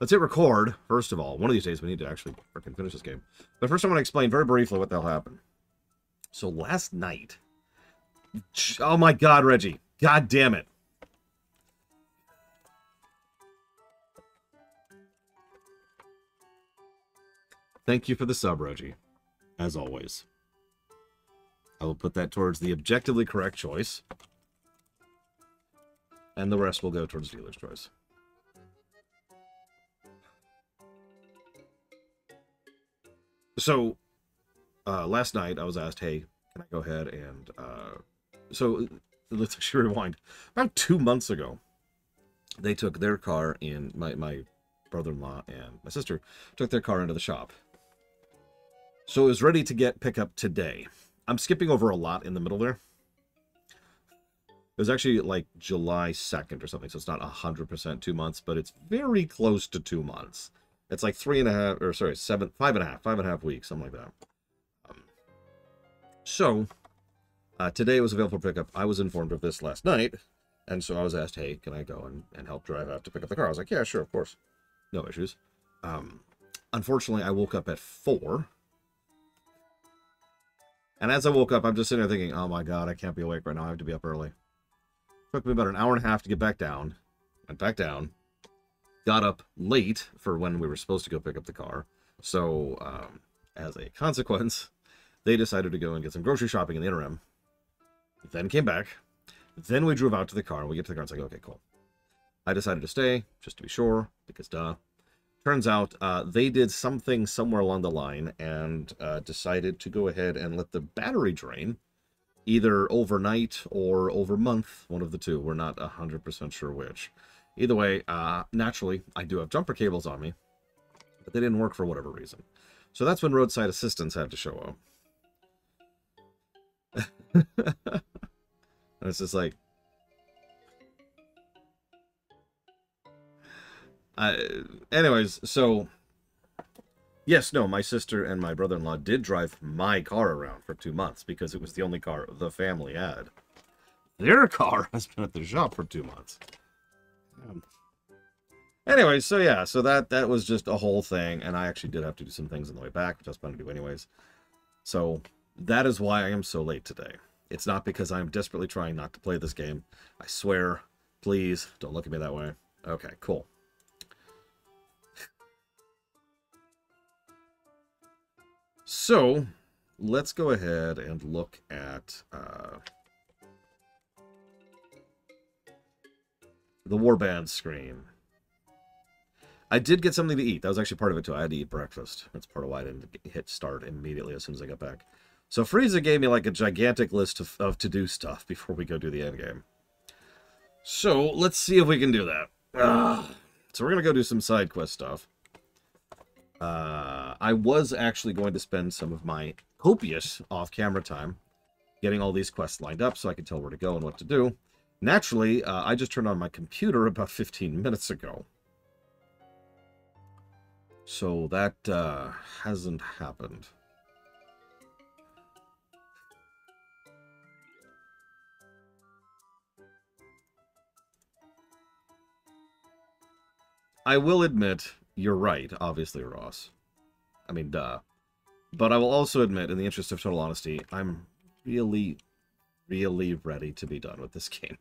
Let's hit record, first of all. One of these days we need to actually freaking finish this game. But first I want to explain very briefly what the hell happened. So last night... Oh my god, Reggie. God damn it. Thank you for the sub, Reggie. As always. I will put that towards the objectively correct choice. And the rest will go towards dealer's choice. So, last night I was asked, hey, can I go ahead and... So, let's actually rewind. About 2 months ago, they took their car in... My brother-in-law and my sister took their car into the shop. So it was ready to pick up today. I'm skipping over a lot in the middle there. It was actually like July 2nd or something, so it's not 100% 2 months, but it's very close to 2 months. It's like 5.5 weeks, something like that. So, today it was available for pickup. I was informed of this last night, and so I was asked, hey, can I go and help drive out to pick up the car? I was like, yeah, sure, of course. No issues. Unfortunately, I woke up at 4. And as I woke up, I'm just sitting there thinking, oh my god, I can't be awake right now. I have to be up early. Took me about an hour and a half to get back down. Went back down. Got up late for when we were supposed to go pick up the car. So, as a consequence, they decided to go and get some grocery shopping in the interim. Then came back. Then we drove out to the car. And we get to the car and it's like, okay, cool. I decided to stay, just to be sure, because duh. Turns out they did something somewhere along the line and decided to go ahead and let the battery drain either overnight or over month, one of the two. We're not 100% sure which. Either way, naturally, I do have jumper cables on me, but they didn't work for whatever reason. So that's when roadside assistance had to show up. And it's just like... anyways, so... Yes, no, my sister and my brother-in-law did drive my car around for 2 months because it was the only car the family had. Their car has been at the shop for 2 months. Anyway, so yeah, so that was just a whole thing, and I actually did have to do some things on the way back, which I was planning to do anyways. So that is why I am so late today. It's not because I'm desperately trying not to play this game. I swear, please, don't look at me that way. Okay, cool. So, let's go ahead and look at the warband screen. I did get something to eat. That was actually part of it, too. I had to eat breakfast. That's part of why I didn't hit start immediately as soon as I got back. So, Frieza gave me, like, a gigantic list of to-do stuff before we go do the endgame. So, let's see if we can do that. So, we're going to go do some side quest stuff. I was actually going to spend some of my copious off-camera time getting all these quests lined up so I could tell where to go and what to do. Naturally, I just turned on my computer about 15 minutes ago. So that hasn't happened. I will admit, you're right, obviously, Ross. I mean, duh. But I will also admit, in the interest of total honesty, I'm really, really ready to be done with this game.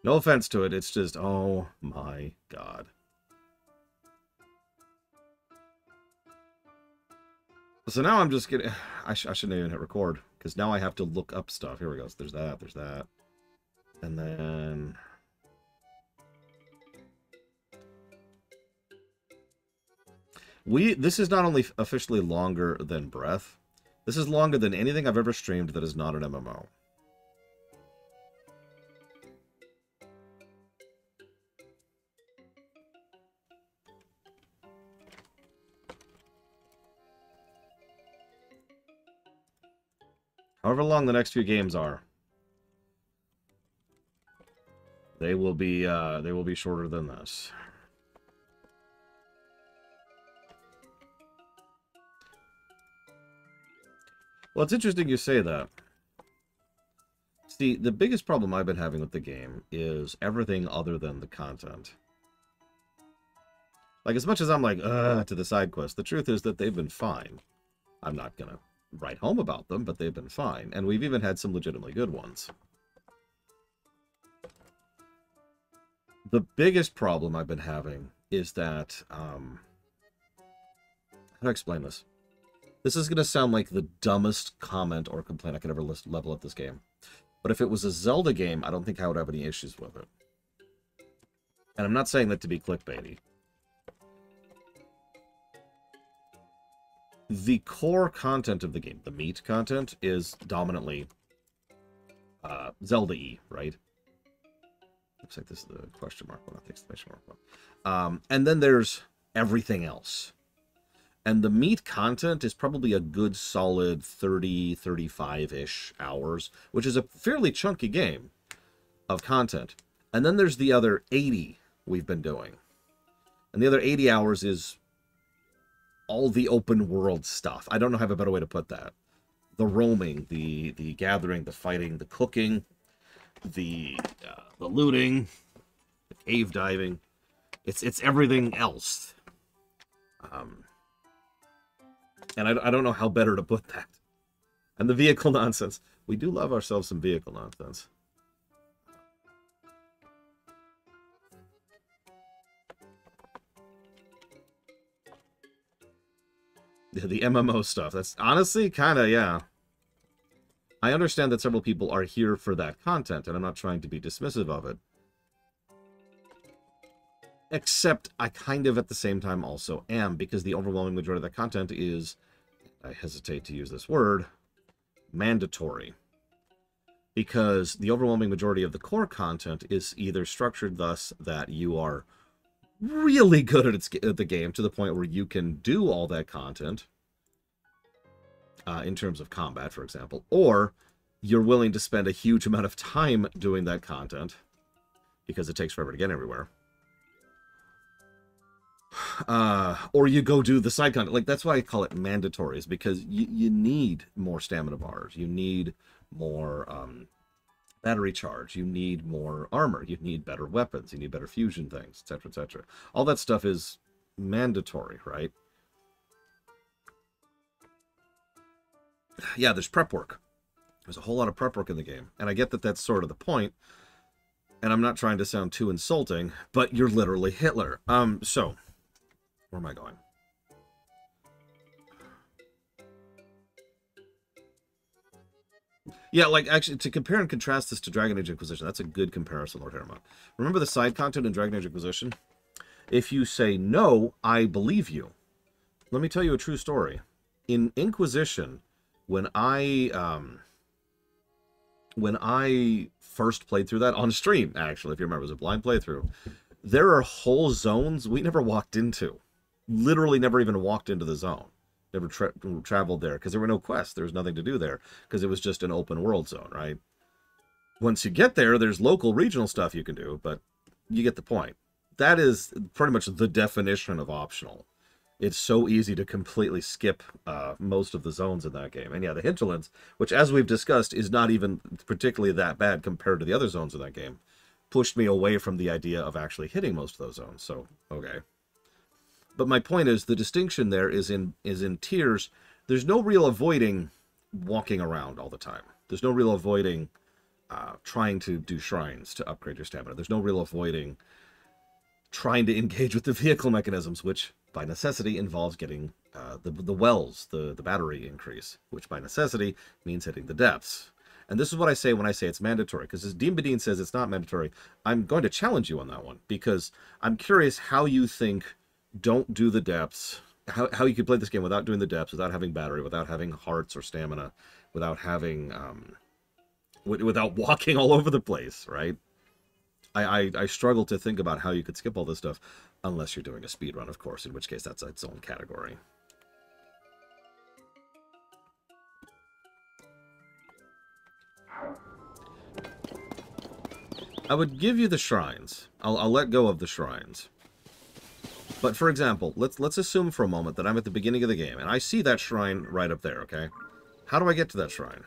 No offense to it, it's just, oh my god. So now I'm just getting... I shouldn't even hit record, because now I have to look up stuff. Here we go. So there's that, there's that. And then... This is not only officially longer than Breath, this is longer than anything I've ever streamed that is not an MMO. However long the next few games are, they will be shorter than this. Well, it's interesting you say that. See, the biggest problem I've been having with the game is everything other than the content. Like, as much as I'm like, to the side quest, the truth is that they've been fine. I'm not gonna write home about them, but they've been fine. And we've even had some legitimately good ones. The biggest problem I've been having is that, how do I explain this? This is going to sound like the dumbest comment or complaint I could ever level at this game. But if it was a Zelda game, I don't think I would have any issues with it. And I'm not saying that to be clickbaity. The core content of the game, the meat content, is dominantly Zelda-y, right? Looks like this is the question mark one, not the exclamation mark one. And then there's everything else. And the meat content is probably a good solid 30, 35-ish hours, which is a fairly chunky game of content. And then there's the other 80 we've been doing. And the other 80 hours is all the open world stuff. I don't know how a better way to put that. The roaming, the gathering, the fighting, the cooking, the looting, the cave diving. It's everything else. And I don't know how better to put that. And the vehicle nonsense. We do love ourselves some vehicle nonsense. The MMO stuff. That's honestly kind of, yeah. I understand that several people are here for that content, and I'm not trying to be dismissive of it. Except I kind of at the same time also am, because the overwhelming majority of that content is, I hesitate to use this word, mandatory. Because the overwhelming majority of the core content is either structured thus that you are really good at the game to the point where you can do all that content, in terms of combat, for example, or you're willing to spend a huge amount of time doing that content because it takes forever to get everywhere. Or you go do the side content. Like, that's why I call it mandatory, is because you need more stamina bars. You need more battery charge. You need more armor. You need better weapons. You need better fusion things, etc., etc. All that stuff is mandatory, right? Yeah, there's prep work. There's a whole lot of prep work in the game. And I get that that's sort of the point. And I'm not trying to sound too insulting, but you're literally Hitler. So, where am I going? Yeah, like, actually, to compare and contrast this to Dragon Age Inquisition, that's a good comparison, Lord Herma. Remember the side content in Dragon Age Inquisition? If you say, no, I believe you. Let me tell you a true story. In Inquisition, when I first played through that on stream, actually, if you remember, it was a blind playthrough, there are whole zones we never walked into. Literally never even walked into the zone. Never traveled there because there were no quests. There was nothing to do there because it was just an open world zone, right? Once you get there, there's local regional stuff you can do, but you get the point. That is pretty much the definition of optional. It's so easy to completely skip most of the zones in that game. And yeah, the hinterlands, which as we've discussed is not even particularly that bad compared to the other zones in that game, pushed me away from the idea of actually hitting most of those zones. So, okay. But my point is, the distinction there is in tiers. There's no real avoiding walking around all the time. There's no real avoiding trying to do shrines to upgrade your stamina. There's no real avoiding trying to engage with the vehicle mechanisms, which by necessity involves getting the wells, the battery increase, which by necessity means hitting the depths. And this is what I say when I say it's mandatory, because as Dean Badine says it's not mandatory, I'm going to challenge you on that one, because I'm curious how you think don't do the depths, how you could play this game without doing the depths, without having battery, without having hearts or stamina, without having, without walking all over the place, right? I struggle to think about how you could skip all this stuff, unless you're doing a speed run, of course, in which case that's its own category. I would give you the shrines. I'll let go of the shrines. But for example, let's assume for a moment that I'm at the beginning of the game, and I see that shrine right up there, okay? How do I get to that shrine?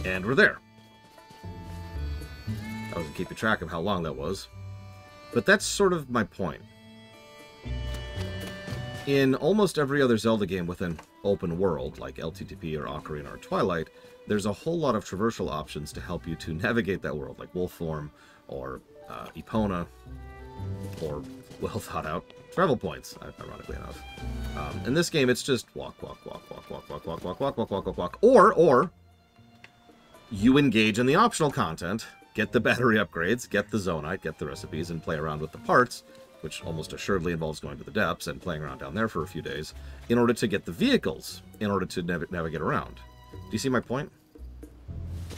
And we're there. I wasn't keeping track of how long that was. But that's sort of my point. In almost every other Zelda game with an open world, like LTTP or Ocarina or Twilight, there's a whole lot of traversal options to help you to navigate that world, like Wolf Form, or Epona, or well-thought-out travel points, ironically enough. In this game, it's just walk, or you engage in the optional content, get the battery upgrades, get the Zonite, get the recipes, and play around with the parts, which almost assuredly involves going to the depths and playing around down there for a few days, in order to get the vehicles, in order to navigate around. Do you see my point?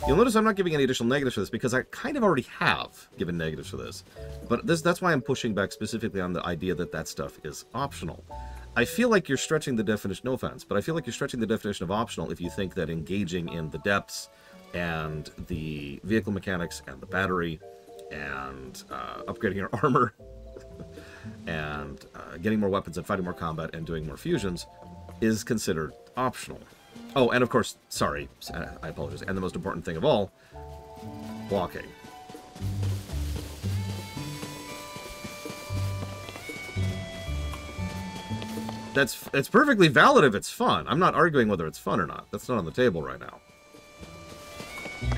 You'll notice I'm not giving any additional negatives for this, because I kind of already have given negatives for this. But that's why I'm pushing back specifically on the idea that that stuff is optional. I feel like you're stretching the definition, no offense, but I feel like you're stretching the definition of optional if you think that engaging in the depths and the vehicle mechanics and the battery and upgrading your armor and getting more weapons and fighting more combat and doing more fusions is considered optional. Oh, and of course, sorry, I apologize. And the most important thing of all, walking. It's perfectly valid if it's fun. I'm not arguing whether it's fun or not. That's not on the table right now.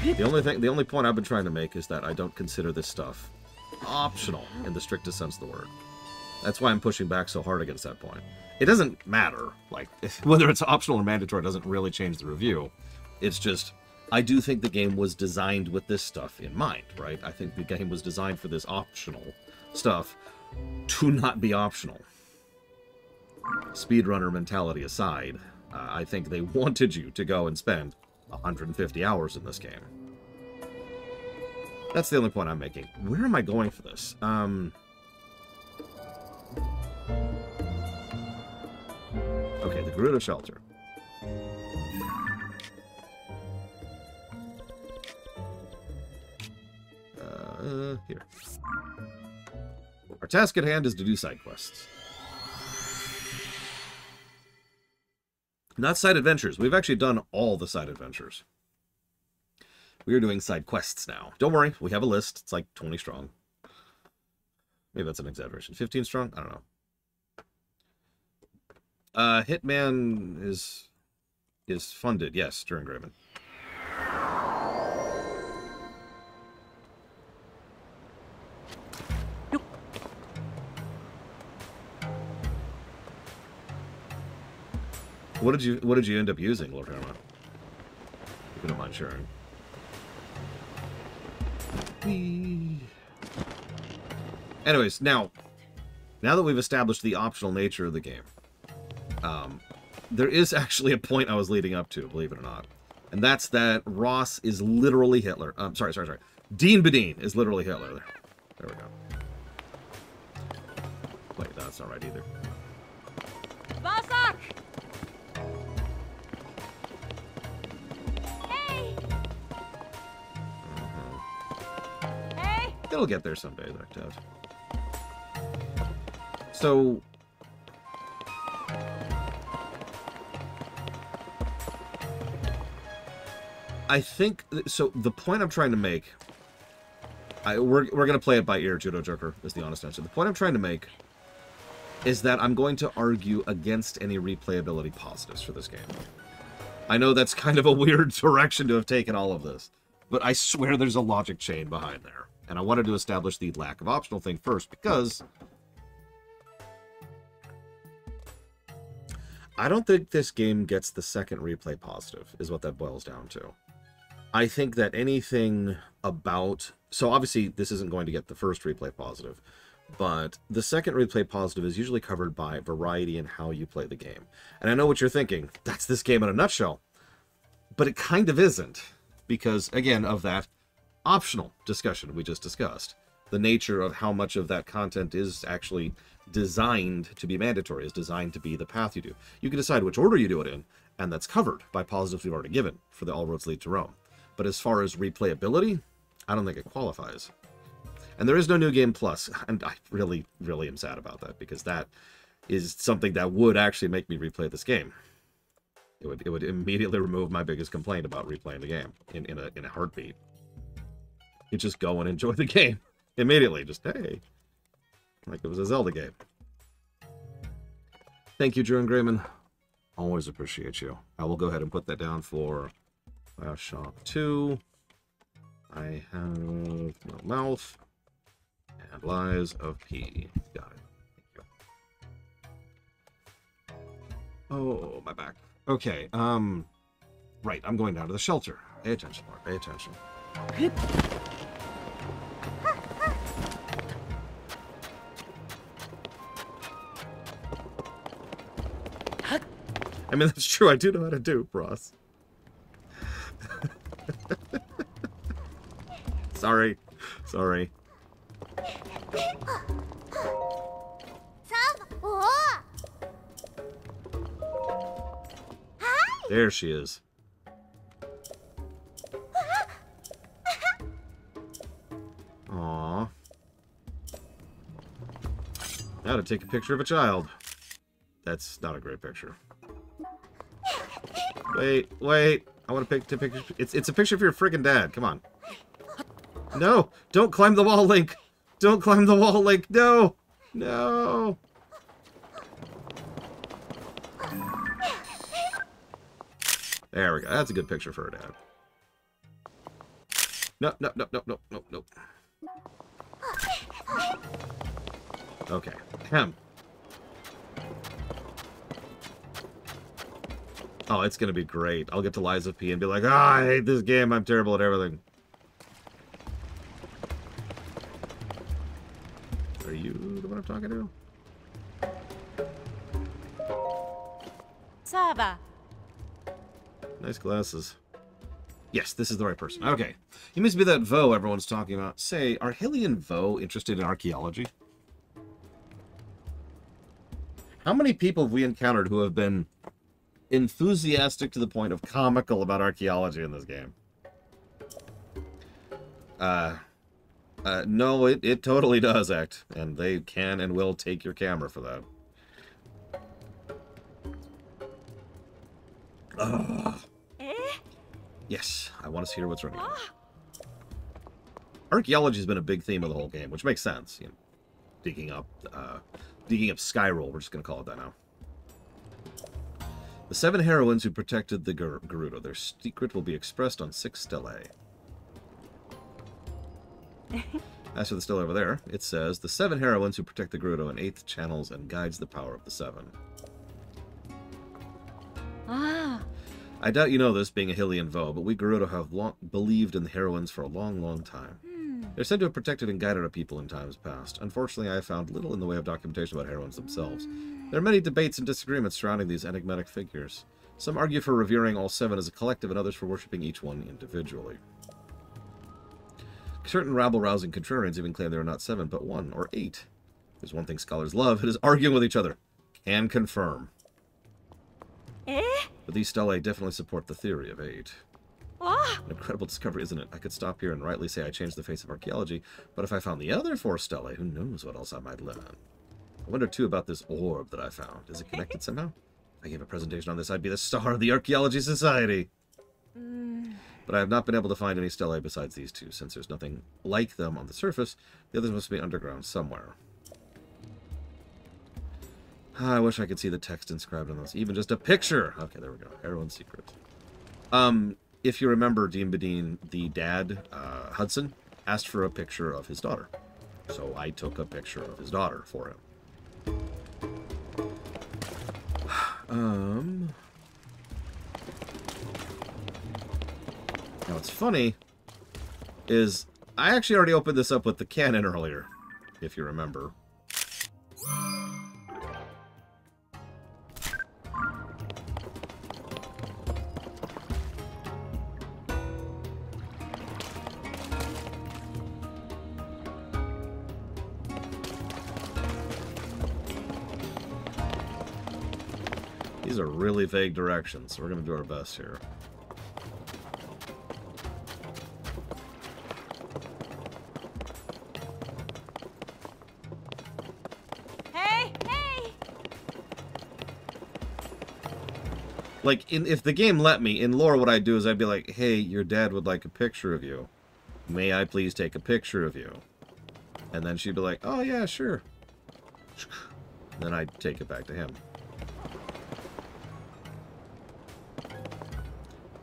The only point I've been trying to make is that I don't consider this stuff optional in the strictest sense of the word. That's why I'm pushing back so hard against that point. It doesn't matter, like, whether it's optional or mandatory doesn't really change the review. It's just, I do think the game was designed with this stuff in mind, right? I think the game was designed for this optional stuff to not be optional. Speedrunner mentality aside, I think they wanted you to go and spend 150 hours in this game. That's the only point I'm making. Where am I going for this? Okay, the Gerudo Shelter. Here. Our task at hand is to do side quests. Not side adventures. We've actually done all the side adventures. We are doing side quests now. Don't worry, we have a list. It's like 20 strong. Maybe that's an exaggeration. 15 strong? I don't know. Hitman is funded, yes, during Grayman. What did you end up using, Lord Herma? If you don't mind sharing. Anyways, now that we've established the optional nature of the game, there is actually a point I was leading up to, believe it or not. And that's that Ross is literally Hitler. Sorry. Dean Badine is literally Hitler. There we go. Wait, no, that's not right either. Vasak! Hey! Hey! It'll get there someday, that doubt. So... I think, so the point I'm trying to make, we're going to play it by ear, Judo Joker, is the honest answer. The point I'm trying to make is that I'm going to argue against any replayability positives for this game. I know that's kind of a weird direction to have taken all of this, but I swear there's a logic chain behind there. And I wanted to establish the lack of optional thing first, because I don't think this game gets the second replay positive, is what that boils down to. I think that anything about... So obviously, this isn't going to get the first replay positive, but the second replay positive is usually covered by variety in how you play the game. And I know what you're thinking. That's this game in a nutshell. But it kind of isn't, because, again, of that optional discussion we just discussed. The nature of how much of that content is actually designed to be mandatory, is designed to be the path you do. You can decide which order you do it in, and that's covered by positives we've already given for the All Roads Lead to Rome. But as far as replayability, I don't think it qualifies. And there is no New Game Plus, and I really, really am sad about that, because that is something that would actually make me replay this game. It would immediately remove my biggest complaint about replaying the game in a heartbeat. You just go and enjoy the game immediately. Just hey, like it was a Zelda game. Thank you, Drew and Grayman. Always appreciate you. I will go ahead and put that down for Bioshock 2. I have no mouth and Lies of P. Got it. Thank you. Oh, my back. Okay, right, I'm going down to the shelter. Pay attention, Lord, pay attention. I mean, that's true, I do know how to do, Ross. Sorry. Sorry. There she is. Aww. Now to take a picture of a child. That's not a great picture. Wait, wait. I want to take a picture. It's a picture of your friggin' dad. Come on. No! Don't climb the wall, Link! Don't climb the wall, Link! No! No! There we go. That's a good picture for her dad. No, no, no, no, no, no, no. Okay. Oh, it's gonna be great. I'll get to Lies of P and be like, I hate this game. I'm terrible at everything. Are you the one I'm talking to? Saba. Nice glasses. Yes, this is the right person. Okay. You must be that Vo everyone's talking about. Say, are Hilly and Vo interested in archaeology? How many people have we encountered who have been enthusiastic to the point of comical about archaeology in this game? No, it totally does act. And they can and will take your camera for that. Ugh. Yes, I want to hear what's running. Archaeology has been a big theme of the whole game, which makes sense. You know, digging up Skyroll. We're just going to call it that now. The 7 heroines who protected the Gerudo. Their secret will be expressed on 6 stelae. As for the stele over there, it says, the 7 heroines who protect the Gerudo in 8th channels and guides the power of the 7. Ah. I doubt you know this, being a Hylian Vo, but we Gerudo have believed in the heroines for a long, long time. They're said to have protected and guided our people in times past. Unfortunately, I have found little in the way of documentation about heroines themselves. There are many debates and disagreements surrounding these enigmatic figures. Some argue for revering all 7 as a collective, and others for worshipping each one individually. Certain rabble-rousing contrarians even claim there are not 7, but 1 or 8. There's one thing scholars love, it is arguing with each other. Can confirm. But these stelae definitely support the theory of 8. An incredible discovery, isn't it? I could stop here and rightly say I changed the face of archaeology, but if I found the other 4 stelae, who knows what else I might learn. I wonder, too, about this orb that I found. Is it connected somehow? If I gave a presentation on this, I'd be the star of the Archaeology Society. But I have not been able to find any stelae besides these 2. Since there's nothing like them on the surface, the others must be underground somewhere. I wish I could see the text inscribed on those. Even just a picture! Okay, there we go. Heroine's secret. If you remember, Dean Badine, the dad, Hudson, asked for a picture of his daughter. So I took a picture of his daughter for him. Now, what's funny is I actually already opened this up with the cannon earlier, if you remember. These are really vague directions, so we're going to do our best here. Hey, hey! Like, if the game let me, in lore, what I'd do is I'd be like, hey, your dad would like a picture of you. May I please take a picture of you? And then she'd be like, oh, yeah, sure. Then I'd take it back to him.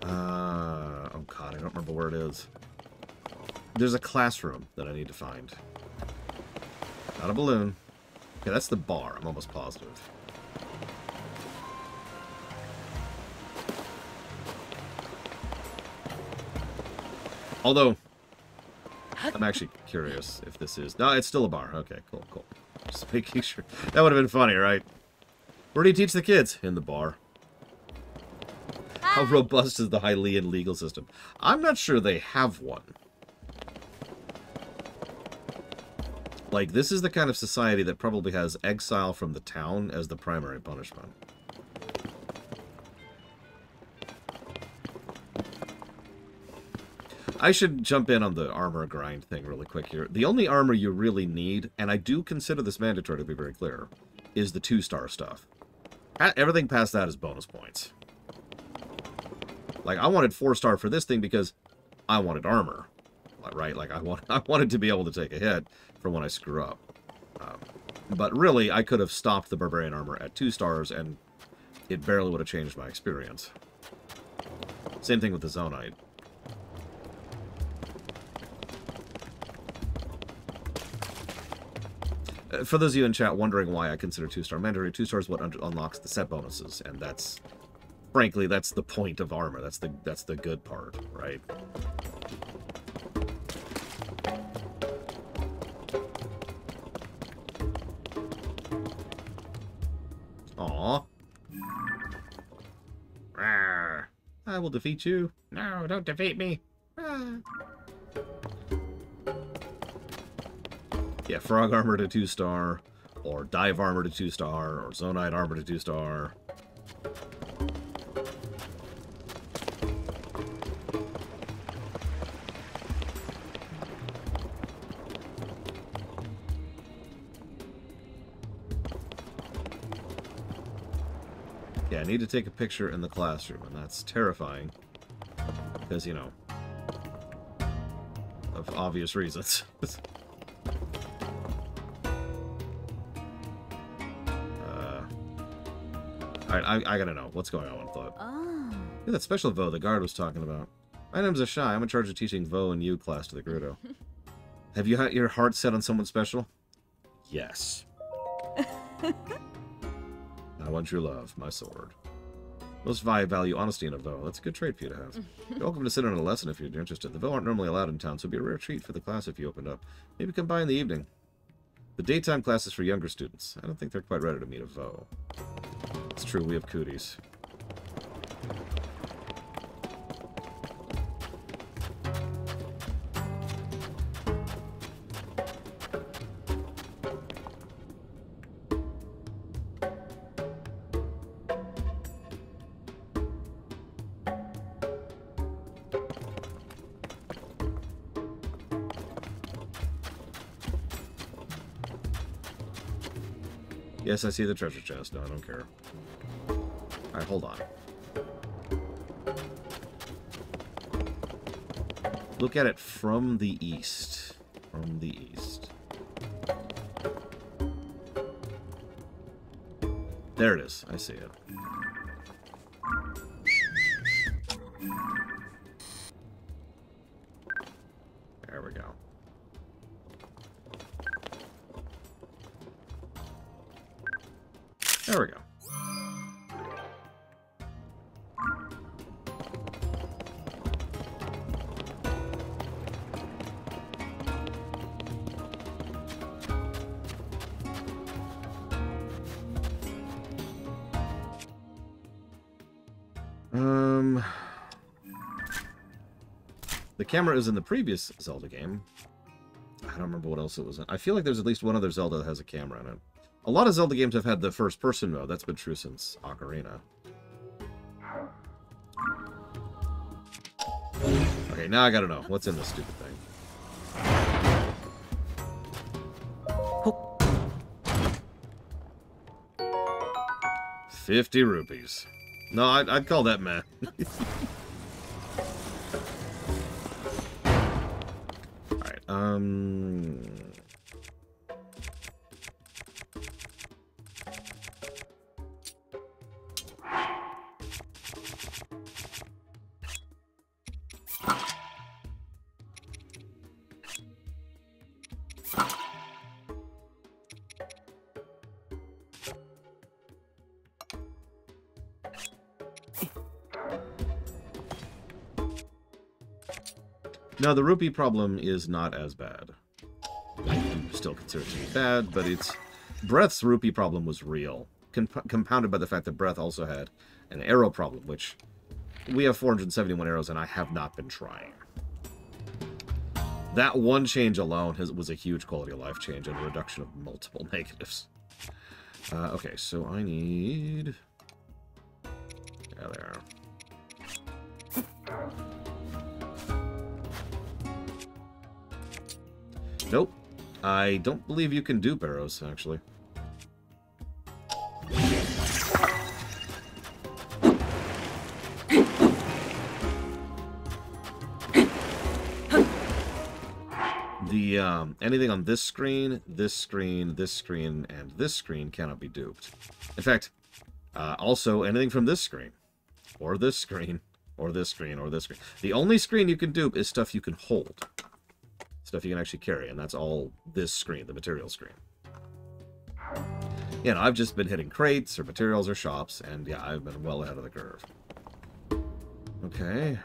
Oh, God, I don't remember where it is. There's a classroom that I need to find. Not a balloon. Okay, that's the bar. I'm almost positive. Although, I'm actually curious if this is... No, it's still a bar. Okay, cool, cool. Just making sure. That would have been funny, right? Where do you teach the kids? In the bar. How robust is the Hylian legal system? I'm not sure they have one. Like, this is the kind of society that probably has exile from the town as the primary punishment. I should jump in on the armor grind thing really quick here. The only armor you really need, and I do consider this mandatory to be very clear, is the 2-star stuff. Everything past that is bonus points. Like, I wanted 4-star for this thing because I wanted armor. Right? Like, I wanted to be able to take a hit for when I screw up. But really, I could have stopped the barbarian armor at 2 stars, and it barely would have changed my experience. Same thing with the Zonite. For those of you in chat wondering why I consider 2-star mandatory, 2 stars is what unlocks the set bonuses, and that's, frankly, that's the point of armor. That's the good part, right? Aww. Rawr. I will defeat you. No, don't defeat me. Rawr. Yeah, frog armor to 2-star, or dive armor to 2-star, or zonite armor to 2-star. Yeah, I need to take a picture in the classroom, and that's terrifying. Because, you know, of obvious reasons. Alright, I gotta know. What's going on with that? Oh. Yeah, that special Vo the guard was talking about. My name's Ashai. I'm in charge of teaching Vo and U class to the Gerudo. Have you had your heart set on someone special? Yes. I want your love, my sword. Most value honesty in a Vo. That's a good trait for you to have. You're welcome to sit in a lesson if you're interested. The Vo aren't normally allowed in town, so it'd be a rare treat for the class if you opened up. Maybe come by in the evening. The daytime class is for younger students. I don't think they're quite ready to meet a Vo. It's true, we have cooties. Yes, I see the treasure chest. No, I don't care. Alright, hold on. Look at it from the east. From the east. There it is. I see it. There we go. There we go. The camera is in the previous Zelda game. I don't remember what else it was in. I feel like there's at least one other Zelda that has a camera in it. A lot of Zelda games have had the first-person mode. That's been true since Ocarina. Okay, now I gotta know. What's in this stupid thing? 50 rupees. No, I'd call that meh. Alright, no, the rupee problem is not as bad. I do still consider it to be bad, but it's... Breath's rupee problem was real. Compounded by the fact that Breath also had an arrow problem, which... We have 471 arrows, and I have not been trying. That one change alone was a huge quality of life change and a reduction of multiple negatives. Okay, so I need... Yeah, there. Nope. I don't believe you can dupe arrows, actually. The, anything on this screen, this screen, this screen, and this screen cannot be duped. In fact, also anything from this screen, or this screen, or this screen, or this screen. The only screen you can dupe is stuff you can hold. Stuff you can actually carry, and that's all this screen, the material screen. You know, I've just been hitting crates, or materials, or shops, and yeah, I've been well ahead of the curve. Okay,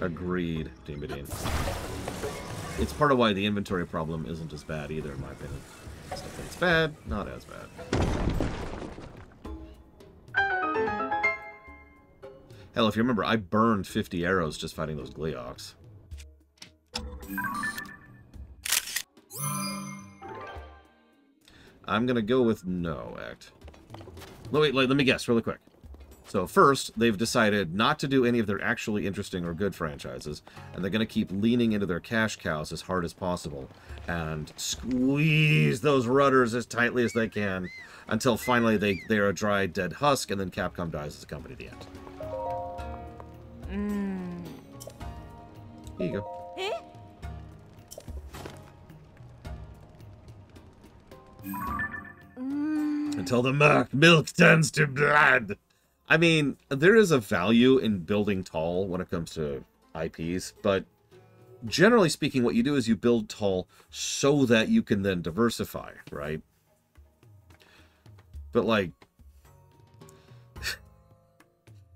Agreed, Dean. It's part of why the inventory problem isn't as bad either, in my opinion. Stuff that's bad, not as bad. Hell, if you remember, I burned 50 arrows just fighting those Gleeoks. I'm gonna go with no, Act. Wait, let me guess really quick. So first, they've decided not to do any of their actually interesting or good franchises, and they're going to keep leaning into their cash cows as hard as possible, and squeeze those rudders as tightly as they can, until finally they are a dry, dead husk, and then Capcom dies as a company at the end. Here you go. Eh? Until the milk turns to blood. I mean, there is a value in building tall when it comes to IPs, but generally speaking, what you do is you build tall so that you can then diversify, right? But, like,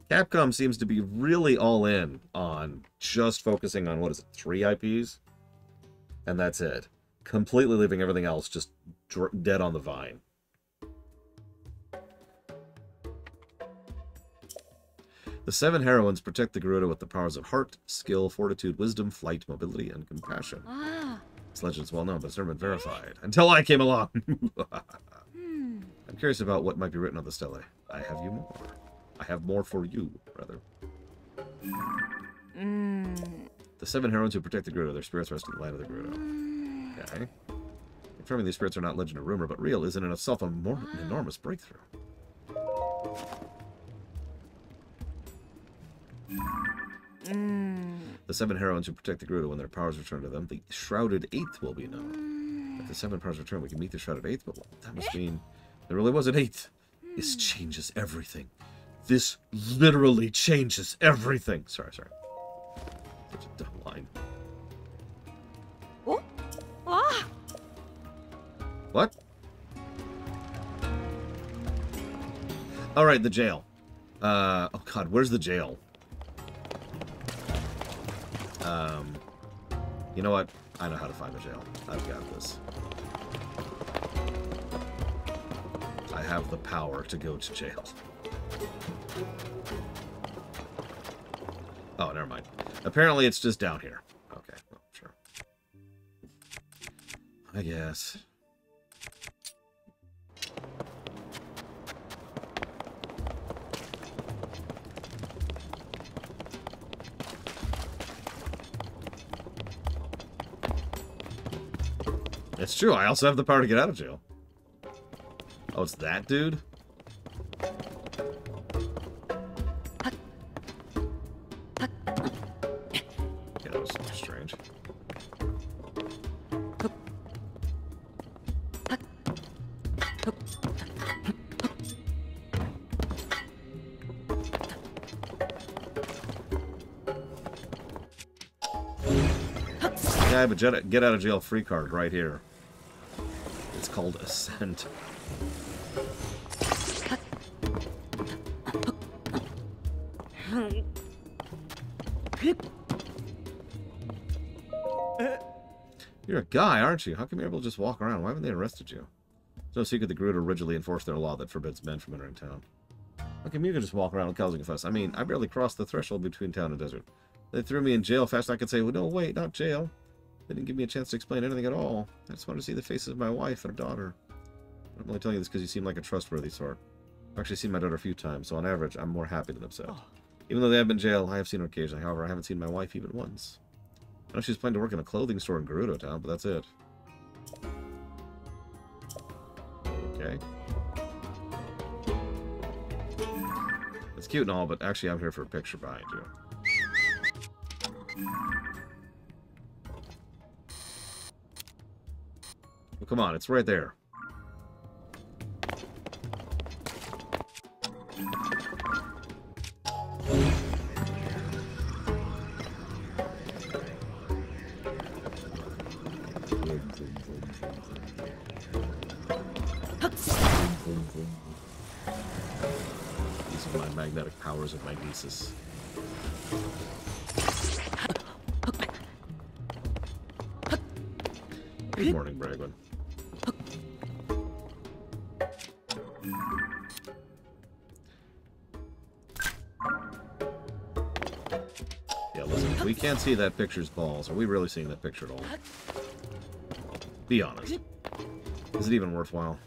Capcom seems to be really all in on just focusing on, what is it, 3 IPs? And that's it. Completely leaving everything else just dead on the vine. The 7 heroines protect the Gerudo with the powers of heart, skill, fortitude, wisdom, flight, mobility, and compassion. This legend's well known, but it's never been verified. Until I came along! I'm curious about what might be written on the stele. I have you more. I have more for you, rather. The 7 heroines who protect the Gerudo, their spirits rest in the land of the Gerudo. Okay. Confirming these spirits are not legend or rumor, but real, is in itself an enormous breakthrough. The 7 heroines who protect the Gerudo, when their powers return to them, the Shrouded Eighth will be known. If the 7 powers return, we can meet the Shrouded Eighth, but that must mean there really was an 8th. This changes everything. This literally changes everything. Sorry. Such a dumb line. Oh? Ah! What? Alright, the jail. Oh god, where's the jail? You know what? I know how to find the jail. I've got this. I have the power to go to jail. Oh, never mind. Apparently it's just down here. Okay, well, sure. I guess. It's true, I also have the power to get out of jail. Oh, it's that dude? Yeah, that was strange. Yeah, I have a get out of jail free card right here. It's called Ascent. You're a guy, aren't you? How come you're able to just walk around? Why haven't they arrested you? It's no secret the Gerudo rigidly enforced their law that forbids men from entering town. How come you can just walk around causing a fuss? I mean, I barely crossed the threshold between town and desert. They threw me in jail fast I could say, well, no, wait, not jail. They didn't give me a chance to explain anything at all. I just wanted to see the faces of my wife and daughter. I'm only telling you this because you seem like a trustworthy sort. I've actually seen my daughter a few times, so on average, I'm more happy than upset. Oh. Even though they have been in jail, I have seen her occasionally. However, I haven't seen my wife even once. I know she's planning to work in a clothing store in Gerudo Town, but that's it. Okay. It's cute and all, but actually I'm here for a picture behind you. Well, come on, it's right there. These are my magnetic powers of magnesis. Good morning, Bragwin. Yeah, listen, if we can't see that picture's balls, are we really seeing that picture at all? Be honest. Is it even worthwhile?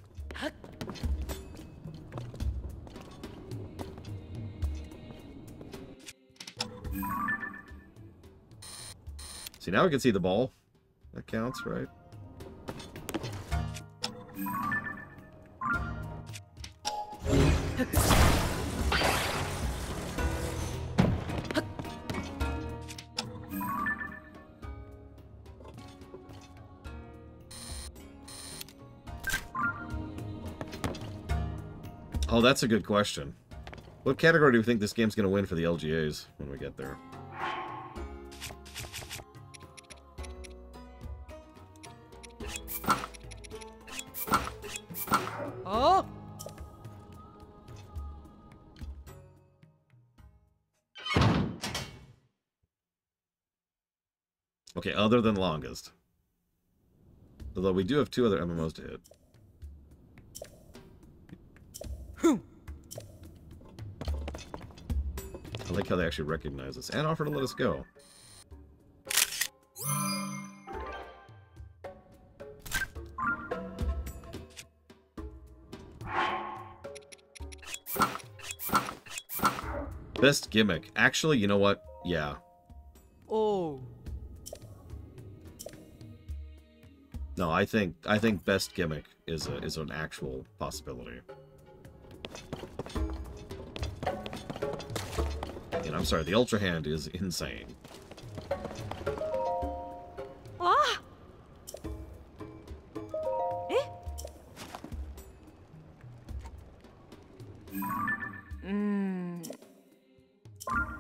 See, now we can see the ball. That counts, right? Oh, that's a good question. What category do we think this game's going to win for the LGAs when we get there? Oh! Okay, other than longest. Although we do have 2 other MMOs to hit. I like how they actually recognize us and offer to let us go. Best gimmick. Actually, you know what? Yeah. Oh. No, I think best gimmick is an actual possibility. And I'm sorry, the Ultra Hand is insane. Ah! Eh?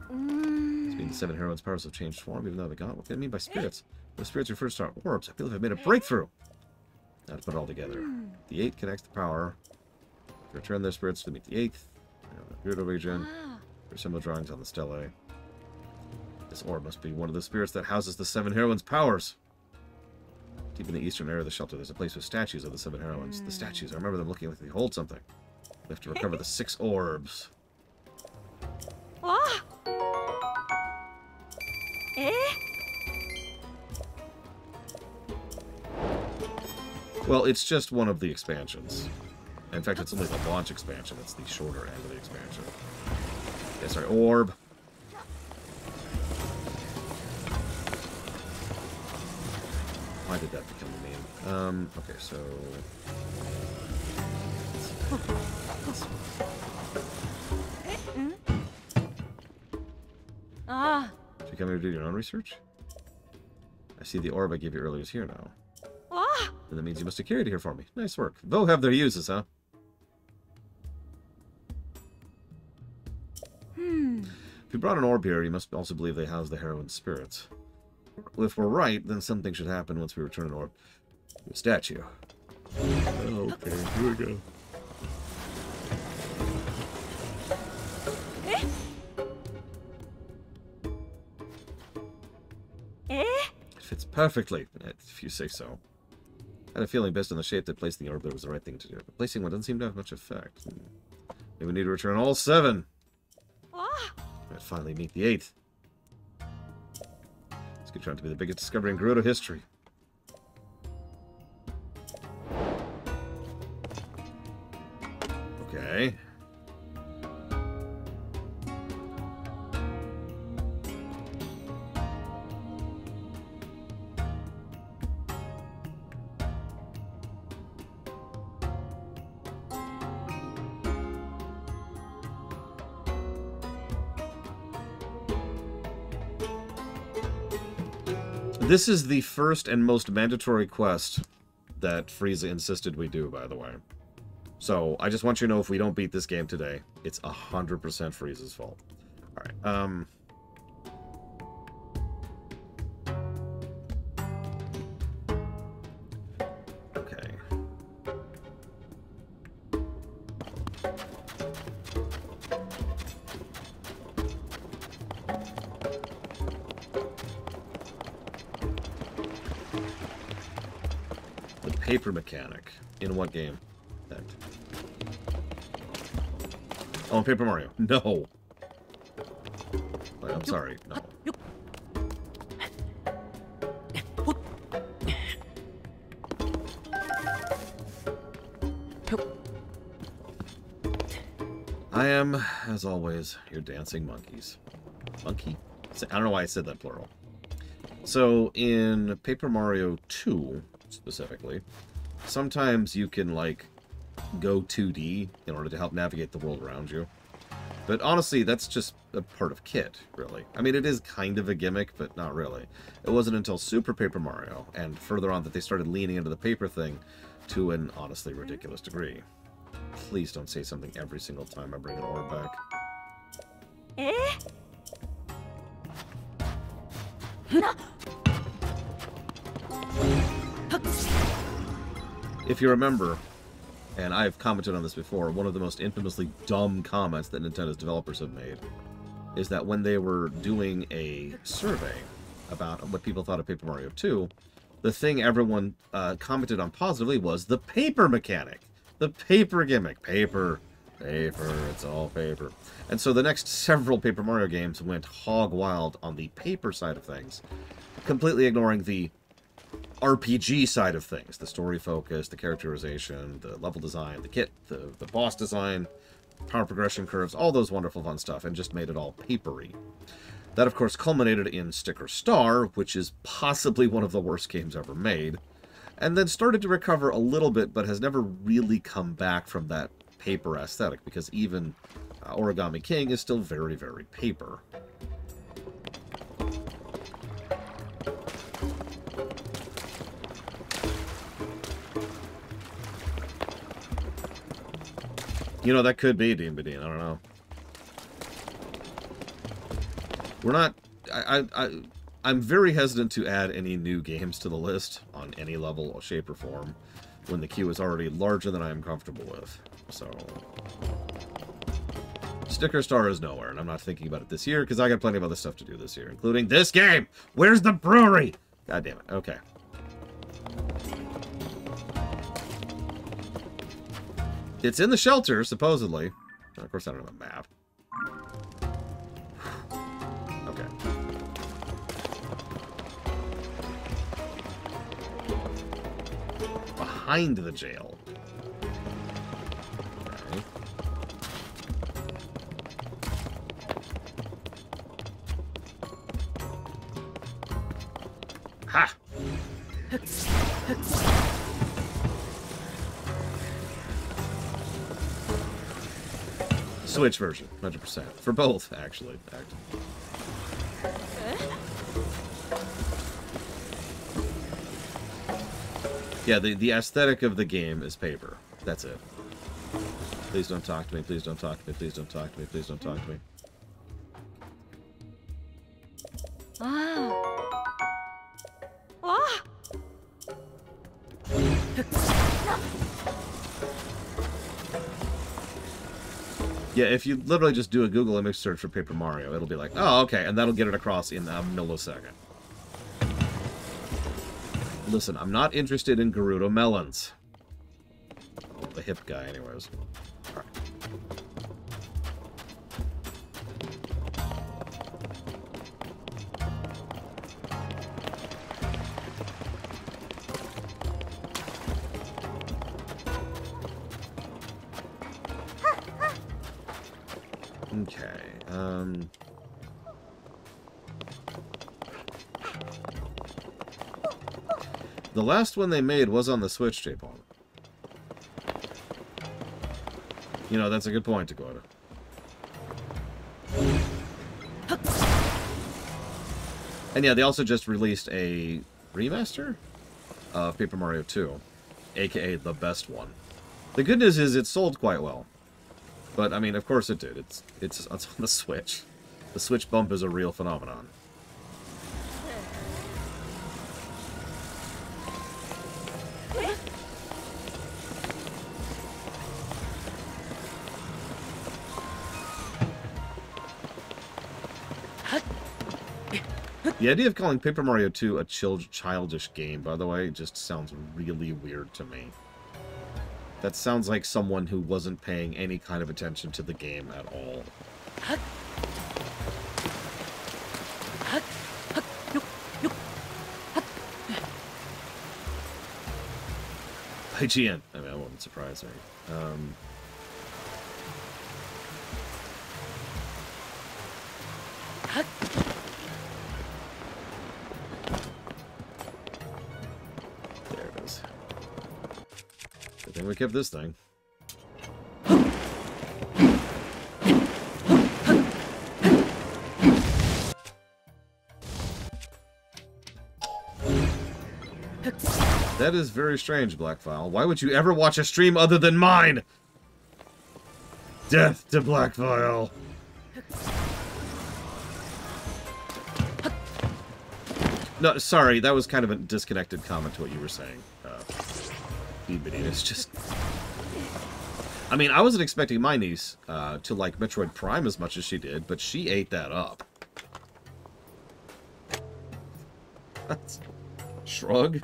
This means the 7 heroines' powers have changed form, even though they got. What do I mean by spirits? The spirits refers to our orbs. I feel like I've made a breakthrough. Now to put it all together. The 8 connects the power. Return their spirits to meet the 8th. The Gerudo region. There's similar drawings on the stelae. This orb must be one of the spirits that houses the 7 heroines' powers. Deep in the eastern area of the shelter, there's a place with statues of the 7 heroines. The statues, I remember them looking like they hold something. We have to recover the 6 orbs. Ah! Eh? Well, it's just one of the expansions. In fact, it's only the launch expansion. It's the shorter end of the expansion. Yeah, sorry, orb. Why did that become a meme? Okay, so... Ah. Did you come here to do your own research? I see the orb I gave you earlier is here now. Ah. And that means you must have carried it here for me. Nice work. Both have their uses, huh? If you brought an orb here, you must also believe they house the heroine's spirits. If we're right, then something should happen once we return an orb to a statue. Okay, here we go. It fits perfectly, if you say so. I had a feeling based on the shape that placing the orb there was the right thing to do. But placing one doesn't seem to have much effect. Maybe we need to return all 7. I'd finally meet the 8th. This could turn out to be the biggest discovery in Gerudo history. Okay. This is the first and most mandatory quest that Frieza insisted we do, by the way. So, I just want you to know if we don't beat this game today, it's 100% Frieza's fault. Alright, okay. The paper mechanic. In what game? Oh, in Paper Mario. No. Wait, I'm sorry. No. I am, as always, your dancing monkeys. Monkey? I don't know why I said that plural. So, in Paper Mario 2, specifically, sometimes you can, like, go 2D in order to help navigate the world around you. But honestly, that's just a part of Kit, really. I mean, it is kind of a gimmick, but not really. It wasn't until Super Paper Mario, and further on, that they started leaning into the paper thing to an honestly ridiculous degree. Please don't say something every single time I bring an orb back. If you remember, and I've commented on this before, one of the most infamously dumb comments that Nintendo's developers have made is that when they were doing a survey about what people thought of Paper Mario 2, the thing everyone commented on positively was the paper mechanic. The paper gimmick. Paper. It's all paper. And so the next several Paper Mario games went hog wild on the paper side of things, completely ignoring the RPG side of things, the story focus, the characterization, the level design, the kit, the boss design, power progression curves, all those wonderful fun stuff, and just made it all papery. That, of course, culminated in Sticker Star, which is possibly one of the worst games ever made, and then started to recover a little bit, but has never really come back from that paper aesthetic, because even Origami King is still very, very paper. You know, that could be Dean Badine, I don't know. We're not... I'm very hesitant to add any new games to the list on any level or shape or form when the queue is already larger than I am comfortable with. So... Sticker Star is nowhere, and I'm not thinking about it this year because I got plenty of other stuff to do this year, including this game! Where's the brewery? God damn it. Okay. It's in the shelter, supposedly. Of course, I don't know the map. Okay. Behind the jail. Okay. Ha! Switch version, 100%. For both, actually. Yeah, the aesthetic of the game is paper. That's it. Please don't talk to me, please don't talk to me, please don't talk to me, please don't talk to me. Ah. Ah. Yeah, if you literally just do a Google image search for Paper Mario, it'll be like, oh, okay, and that'll get it across in a millisecond. Listen, I'm not interested in Gerudo melons. Oh, the hip guy, anyways. Alright. Okay, the last one they made was on the Switch, J-Pong. You know, that's a good point, Dakota. And yeah, they also just released a remaster of Paper Mario 2, aka the best one. The good news is it sold quite well. But, I mean, of course it did. It's on the Switch. The Switch bump is a real phenomenon. The idea of calling Paper Mario 2 a childish game, by the way, just sounds really weird to me. That sounds like someone who wasn't paying any kind of attention to the game at all. IGN. I mean, that wouldn't surprise me. There it is. Good thing we kept this thing. That is very strange, Blackfile. Why would you ever watch a stream other than mine? Death to Blackfile. No, sorry, that was kind of a disconnected comment to what you were saying. It's just... I mean, I wasn't expecting my niece to like Metroid Prime as much as she did, but she ate that up. Shrug.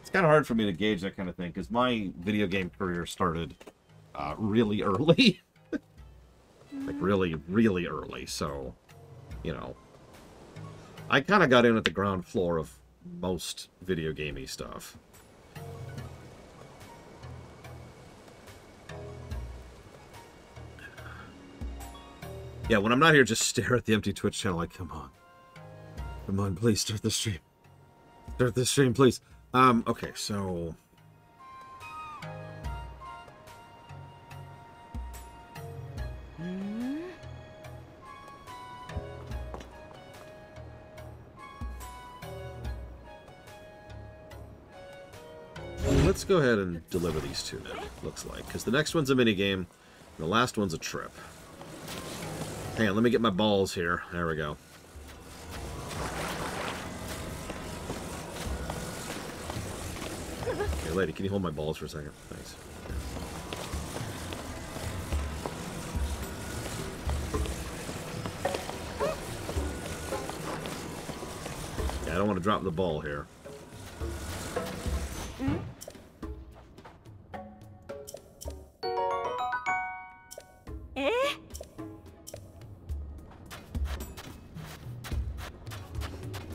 It's kind of hard for me to gauge that kind of thing, because my video game career started really early. Like, really, really early, so, you know. I kind of got in at the ground floor of most video gamey stuff. Yeah, when I'm not here, just stare at the empty Twitch channel like, come on. Come on, please, start the stream. Start the stream, please. Okay, so... Let's go ahead and deliver these two now, looks like. Because the next one's a minigame, and the last one's a trip. Hang on, let me get my balls here. There we go. Okay, lady, can you hold my balls for a second? Thanks. Yeah, I don't want to drop the ball here.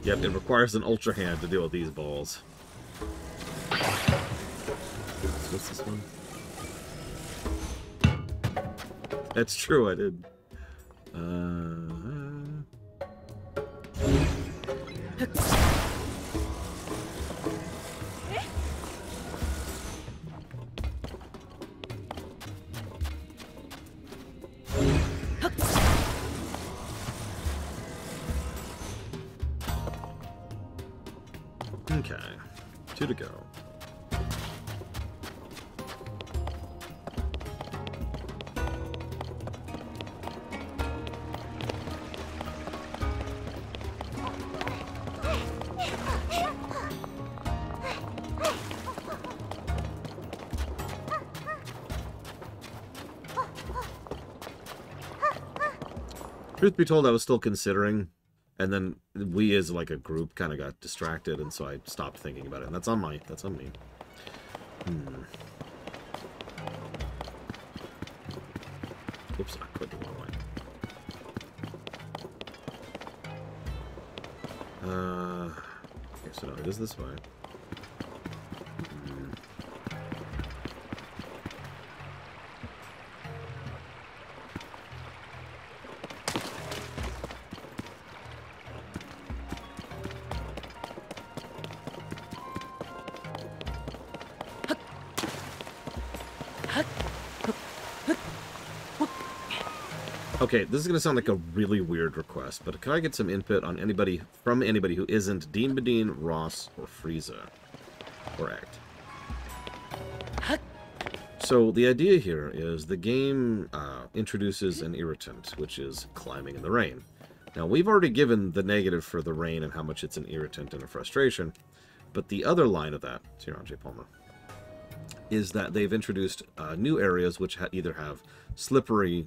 Yep, it requires an Ultra Hand to deal with these balls. What's this one? That's true, I did. Okay, 2 to go. Truth be told, I was still considering, and then we as like a group kind of got distracted, and so I stopped thinking about it. And that's on me. Oops, I clicked the wrong way. Okay, so no, it is this way. Okay, this is going to sound like a really weird request, but can I get some input on anybody, from anybody who isn't Dean Badine, Ross, or Frieza? Or Act? So, the idea here is the game introduces an irritant, which is climbing in the rain. Now, we've already given the negative for the rain and how much it's an irritant and a frustration, but the other line of that, J. Palmer, is that they've introduced new areas which either have slippery,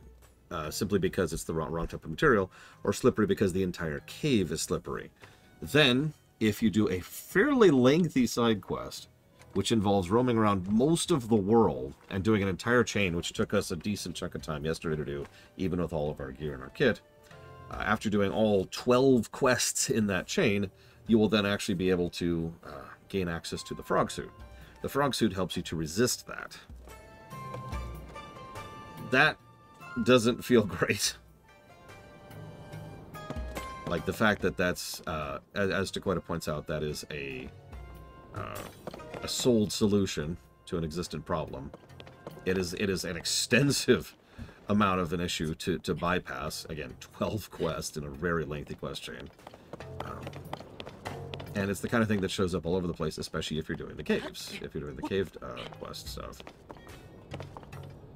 simply because it's the wrong type of material, or slippery because the entire cave is slippery. Then, if you do a fairly lengthy side quest, which involves roaming around most of the world and doing an entire chain, which took us a decent chunk of time yesterday to do, even with all of our gear and our kit, after doing all 12 quests in that chain, you will then actually be able to gain access to the frog suit. The frog suit helps you to resist that. That doesn't feel great. Like the fact that that's, as Taqueta points out, that is a sold solution to an existent problem. It is an extensive amount of an issue to bypass. Again, 12 quests in a very lengthy quest chain. And it's the kind of thing that shows up all over the place, especially if you're doing the caves, if you're doing the cave quest stuff.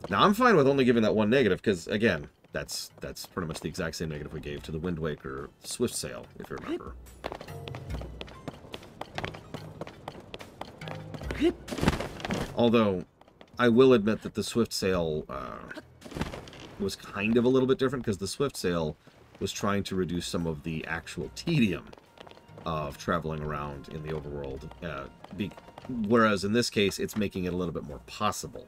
Now, I'm fine with only giving that one negative, because, again, that's pretty much the exact same negative we gave to the Wind Waker Swift Sail, if you remember. Although, I will admit that the Swift Sail was kind of a little bit different, because the Swift Sail was trying to reduce some of the actual tedium of traveling around in the overworld, whereas in this case, it's making it a little bit more possible.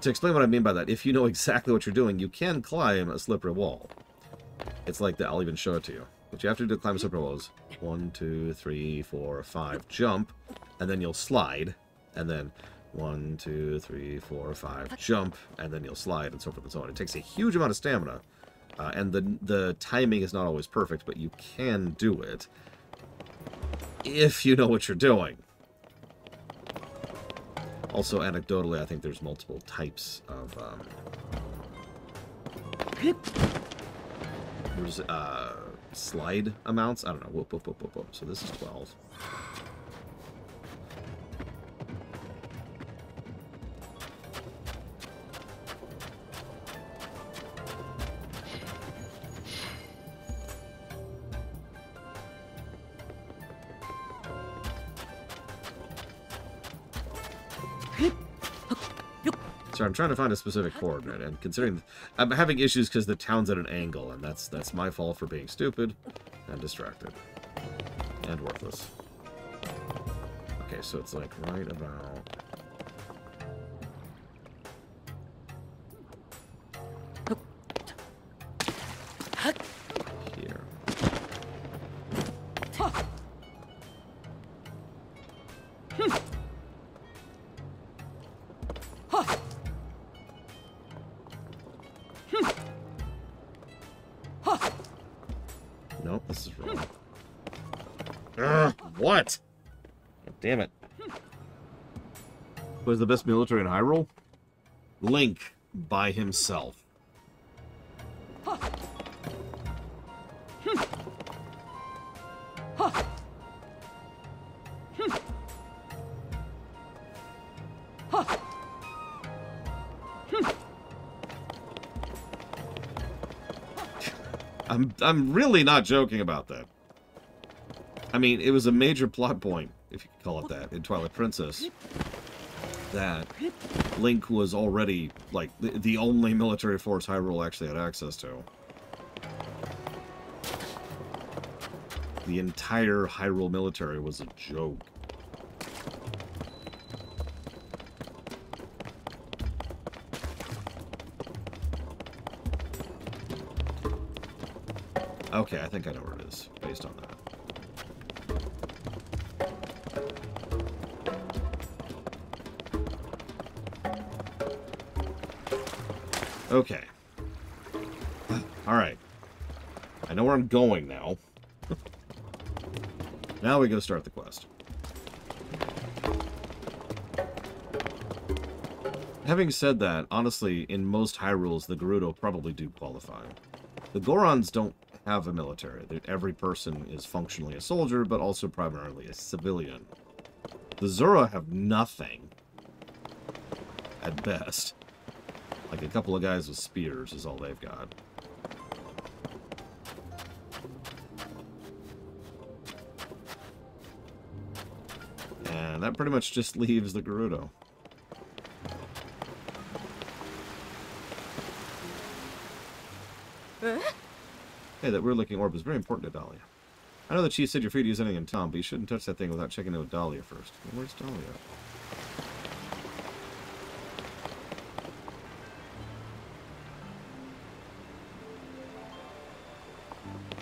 To explain what I mean by that, if you know exactly what you're doing, you can climb a slippery wall. It's like that. I'll even show it to you. What you have to do to climb a slippery wall is 1, 2, 3, 4, 5, jump, and then you'll slide, and then 1, 2, 3, 4, 5, jump, and then you'll slide, and so forth and so on. It takes a huge amount of stamina, and the timing is not always perfect, but you can do it if you know what you're doing. Also, anecdotally, I think there's multiple types of, there's, slide amounts? I don't know. Whoop, whoop, whoop, whoop, whoop. So this is 12. So I'm trying to find a specific coordinate, and considering I'm having issues because the town's at an angle, and that's my fault for being stupid and distracted and worthless. Okay, so it's like right about here. Nope, this is wrong. What? Damn it. Was the best military in Hyrule? Link by himself. I'm really not joking about that. I mean, it was a major plot point, if you could call it that, in Twilight Princess, that Link was already, like, the only military force Hyrule actually had access to. The entire Hyrule military was a joke. Okay, I think I know where it is, based on that. Okay. Alright. I know where I'm going now. Now we go start the quest. Having said that, honestly, in most Hyrules, the Gerudo probably do qualify. The Gorons don't have a military. Every person is functionally a soldier, but also primarily a civilian. The Zora have nothing, at best. Like a couple of guys with spears is all they've got. And that pretty much just leaves the Gerudo. Hey, that weird-looking orb is very important to Dahlia. I know the chief said you're free to use anything in town, but you shouldn't touch that thing without checking in with Dahlia first. Well, where's Dahlia?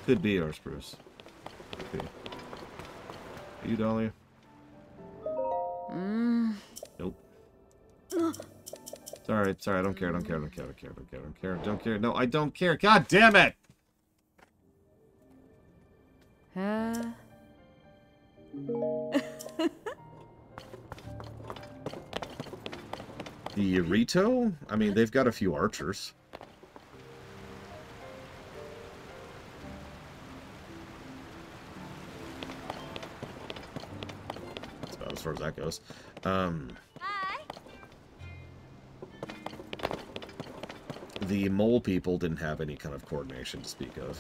Could be our spruce. Could be. Are you Dahlia? Nope. Sorry, I don't care, don't care. No, I don't care. God damn it! The Rito? I mean, they've got a few archers. That's about as far as that goes. The mole people didn't have any kind of coordination to speak of.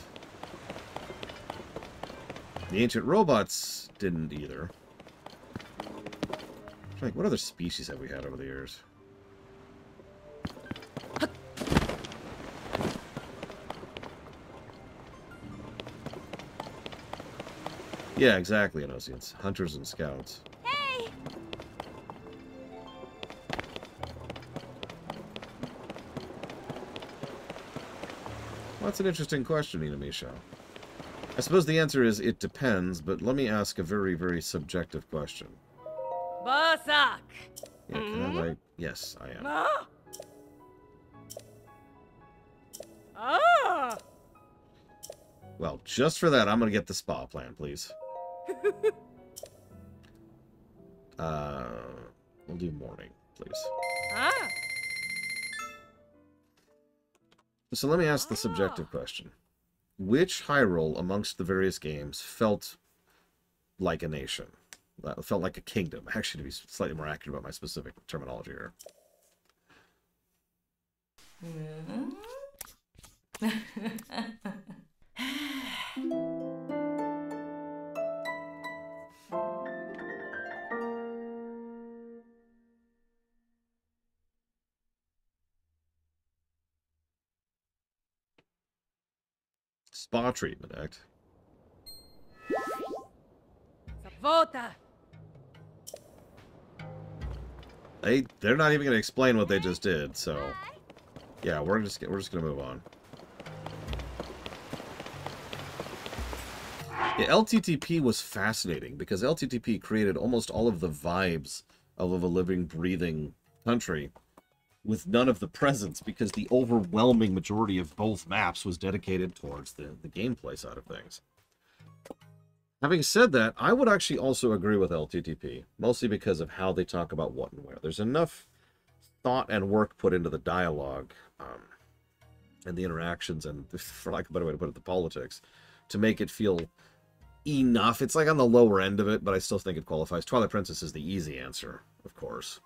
The ancient robots didn't either. Like, what other species have we had over the years? Yeah, exactly, Inosians. Hunters and scouts. Hey! Well, that's an interesting question, Inamisha. I suppose the answer is it depends, but let me ask a very, very subjective question. Basak! Yeah, can I... Yes, I am. Well, just for that, I'm going to get the spa plan, please. We'll do morning, please. So let me ask the subjective question. Which Hyrule amongst the various games felt like a nation? Felt like a kingdom? Actually, to be slightly more accurate about my specific terminology here. Spa treatment act. Vota! They're not even going to explain what they just did, so yeah, we're just going to move on. Yeah, LTTP was fascinating because LTTP created almost all of the vibes of a living, breathing country with none of the presence because the overwhelming majority of both maps was dedicated towards the gameplay side of things. Having said that, I would actually also agree with LTTP, mostly because of how they talk about what and where. There's enough thought and work put into the dialogue and the interactions and, for lack of a better way to put it, the politics, to make it feel enough. It's like on the lower end of it, but I still think it qualifies. Twilight Princess is the easy answer, of course.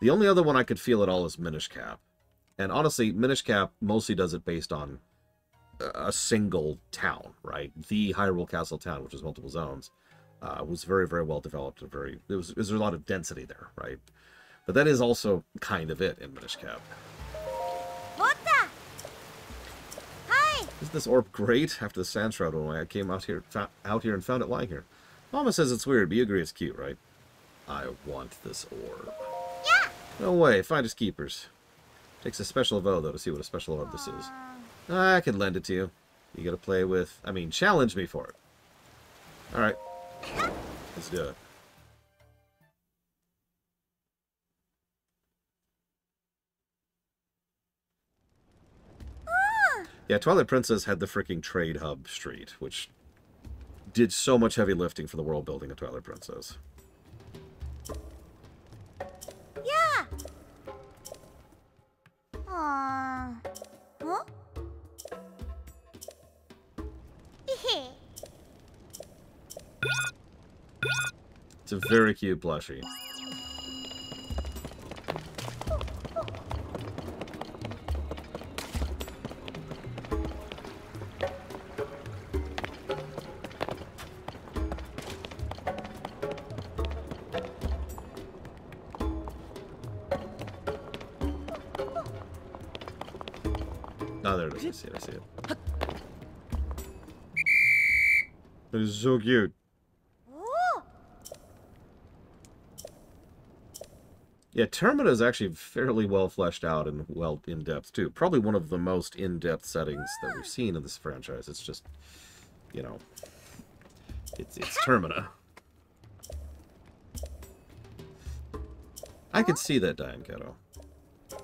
The only other one I could feel at all is Minish Cap. And honestly, Minish Cap mostly does it based on a single town, right? The Hyrule Castle town, which is multiple zones, was very, very well developed. And there's a lot of density there, right? But that is also kind of it in Minish Cap. Hi! Isn't this orb great? After the sand shroud went away, I came out here and found it lying here. Mama says it's weird, but you agree it's cute, right? I want this orb. Yeah! No way, finders keepers. Takes a special vow, though, to see what a special orb this is. I can lend it to you. You gotta play with... I mean, challenge me for it. Alright. Let's do it. Yeah, Twilight Princess had the freaking trade hub street, which did so much heavy lifting for the world building of Twilight Princess. Yeah! Huh? It's a very cute plushie. Oh, there it is. I see it. I see it. That is so cute. Yeah, Termina is actually fairly well fleshed out and well in-depth, too. Probably one of the most in-depth settings that we've seen in this franchise. It's just, you know, it's Termina. I could see that, Diane Keto.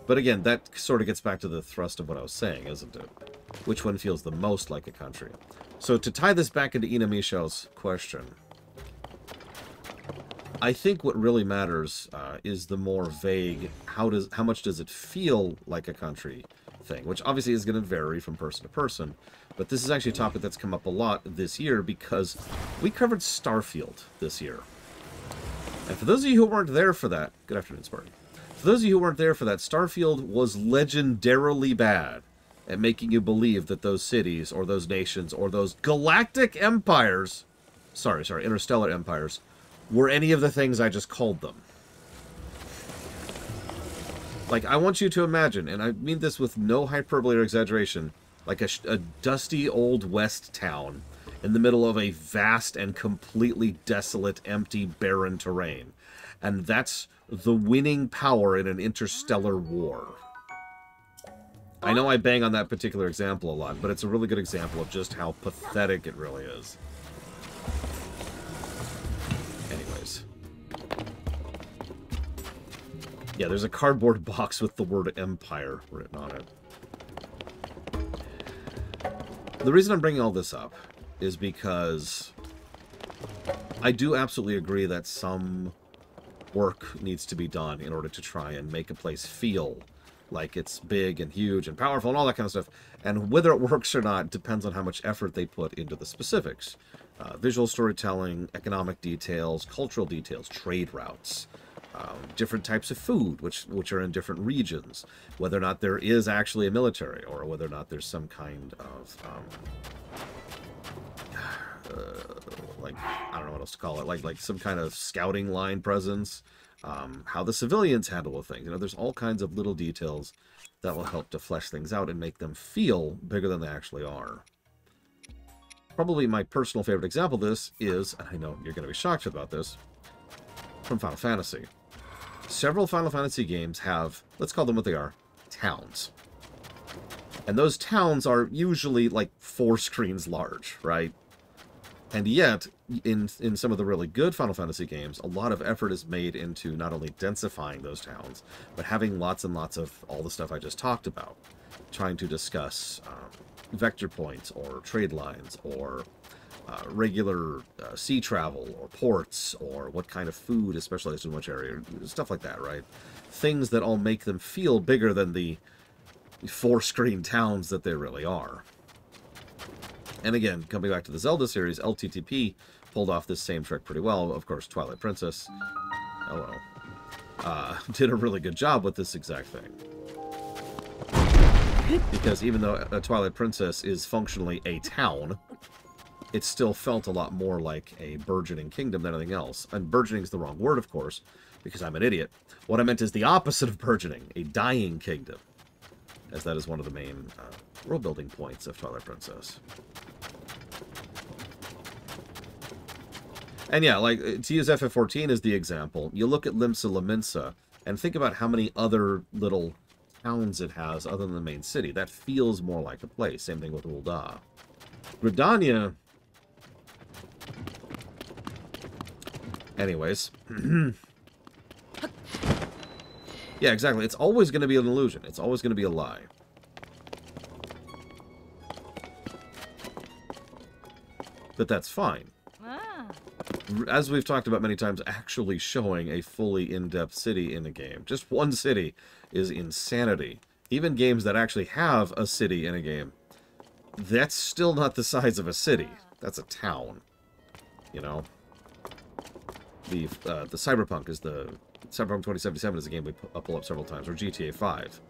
But again, that sort of gets back to the thrust of what I was saying, isn't it? Which one feels the most like a country? So to tie this back into Ina Michel's question, I think what really matters is the more vague, how much does it feel like a country thing, which obviously is going to vary from person to person. But this is actually a topic that's come up a lot this year because we covered Starfield this year. And for those of you who weren't there for that, good afternoon, Spartan. For those of you who weren't there for that, Starfield was legendarily bad at making you believe that those cities or those nations or those galactic empires, sorry, interstellar empires, were any of the things I just called them. Like, I want you to imagine, and I mean this with no hyperbole or exaggeration, like a dusty old west town in the middle of a vast and completely desolate, empty, barren terrain. And that's the winning power in an interstellar war. I know I bang on that particular example a lot, but it's a really good example of just how pathetic it really is. Anyways. Yeah, there's a cardboard box with the word Empire written on it. The reason I'm bringing all this up is because I do absolutely agree that some work needs to be done in order to try and make a place feel like it's big and huge and powerful and all that kind of stuff. And whether it works or not depends on how much effort they put into the specifics. Visual storytelling, economic details, cultural details, trade routes, different types of food, which are in different regions, whether or not there is actually a military, or whether or not there's some kind of, like, I don't know what else to call it, like some kind of scouting line presence, how the civilians handle things. You know, there's all kinds of little details that will help to flesh things out and make them feel bigger than they actually are. Probably my personal favorite example of this is, and I know you're going to be shocked about this, from Final Fantasy. Several Final Fantasy games have, let's call them what they are, towns. And those towns are usually like 4 screens large, right? And yet, in some of the really good Final Fantasy games, a lot of effort is made into not only densifying those towns, but having lots and lots of all the stuff I just talked about. Trying to discuss vector points, or trade lines, or regular sea travel, or ports, or what kind of food is specialized in which area, stuff like that, right? Things that all make them feel bigger than the four-screen towns that they really are. And again, coming back to the Zelda series, LTTP pulled off this same trick pretty well. Of course, Twilight Princess, hello, did a really good job with this exact thing. Because even though Twilight Princess is functionally a town, it still felt a lot more like a burgeoning kingdom than anything else. And burgeoning is the wrong word, of course, because I'm an idiot. What I meant is the opposite of burgeoning, a dying kingdom, as that is one of the main world-building points of Twilight Princess. And yeah, like, to use FF14 as the example, you look at Limsa Lominsa, and think about how many other little towns it has other than the main city. That feels more like a place. Same thing with Ul'dah. Gridania... Anyways. Yeah, exactly. It's always going to be an illusion. It's always going to be a lie. But that's fine. As we've talked about many times, actually showing a fully in-depth city in a game, just one city, is insanity. Even games that actually have a city in a game, that's still not the size of a city. That's a town. You know? The Cyberpunk is the... Cyberpunk 2077 is a game we pull up several times, or GTA 5.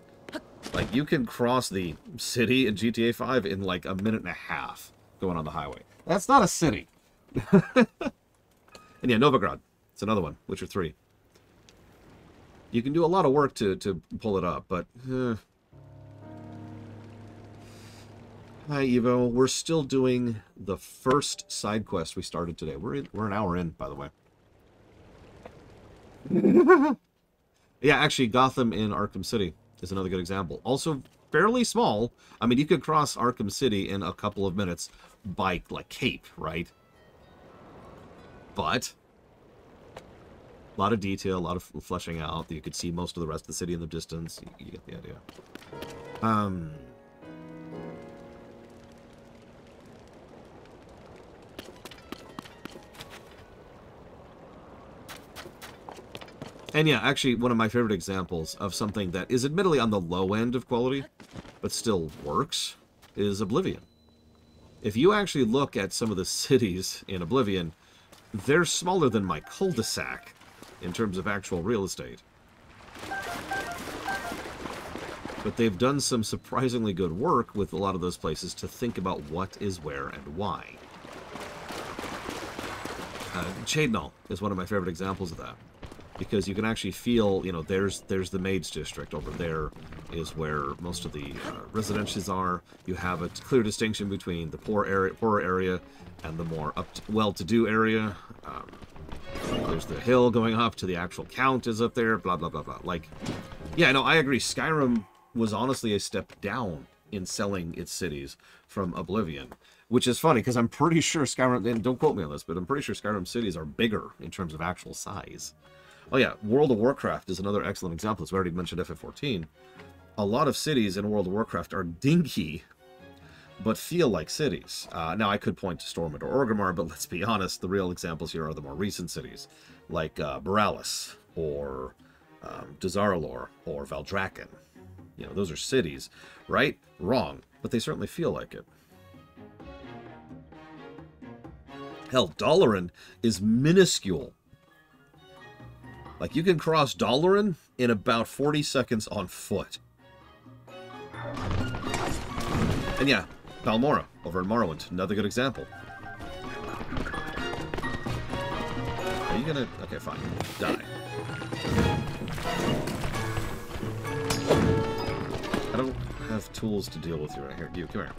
Like, you can cross the city in GTA 5 in like a minute and a half going on the highway. That's not a city. And yeah, Novigrad. It's another one. Witcher 3. You can do a lot of work to pull it up, but... Hi, Evo. We're still doing the first side quest we started today. We're an hour in, by the way. Yeah, actually, Gotham in Arkham City is another good example. Also, fairly small. I mean, you could cross Arkham City in a couple of minutes by, like, cape, right? But a lot of detail, a lot of fleshing out. You could see most of the rest of the city in the distance. You get the idea. And yeah, actually, one of my favorite examples of something that is admittedly on the low end of quality, but still works, is Oblivion. If you actually look at some of the cities in Oblivion, they're smaller than my cul-de-sac in terms of actual real estate. But they've done some surprisingly good work with a lot of those places to think about what is where and why. Chadnall is one of my favorite examples of that. Because you can actually feel, you know, there's the Maids District. Over there is where most of the residences are. You have a clear distinction between the poorer area and the more well-to-do area. There's the hill going up to the actual count is up there, blah, blah, blah, blah. Like, yeah, no, I agree. Skyrim was honestly a step down in selling its cities from Oblivion. Which is funny, because I'm pretty sure Skyrim, and don't quote me on this, but I'm pretty sure Skyrim cities are bigger in terms of actual size. Oh yeah, World of Warcraft is another excellent example. As we already mentioned FF14. A lot of cities in World of Warcraft are dinky, but feel like cities. Now, I could point to Stormwind or Orgrimmar, but let's be honest, the real examples here are the more recent cities, like Borealis, or Dazar'alor, or Valdrakken. You know, those are cities, right? Wrong, but they certainly feel like it. Hell, Dalaran is minuscule. Like, you can cross Dalaran in about 40 seconds on foot. And yeah, Balmora, over in Morrowind, another good example. Are you gonna... Okay, fine. Die. I don't have tools to deal with you right here. You, come here.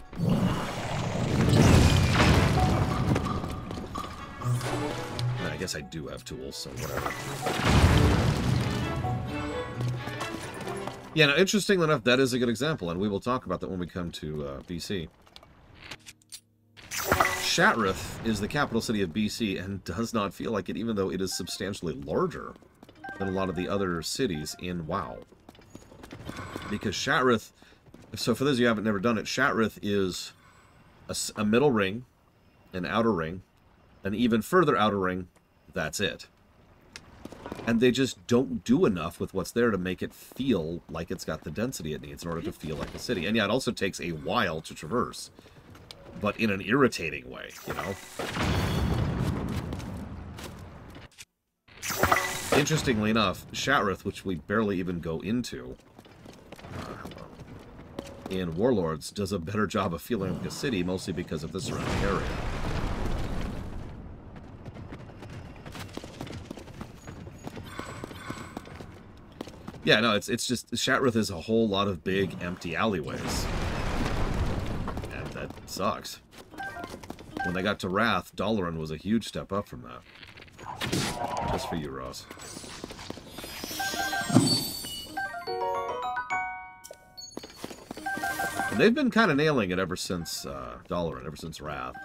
I guess I do have tools, so whatever. Yeah, now, interestingly enough, that is a good example, and we will talk about that when we come to BC. Shatrith is the capital city of BC and does not feel like it, even though it is substantially larger than a lot of the other cities in WoW. Because Shatrith, so for those of you who haven't never done it, Shatrith is a middle ring, an outer ring, an even further outer ring, that's it. And they just don't do enough with what's there to make it feel like it's got the density it needs in order to feel like a city. And yeah, it also takes a while to traverse, but in an irritating way, you know? Interestingly enough, Shatrith, which we barely even go into in Warlords, does a better job of feeling like a city, mostly because of the surrounding area. Yeah, no, it's just, Shatrith is a whole lot of big, empty alleyways. And that sucks. When they got to Wrath, Dalaran was a huge step up from that. Just for you, Ross. And they've been kind of nailing it ever since Dalaran, ever since Wrath.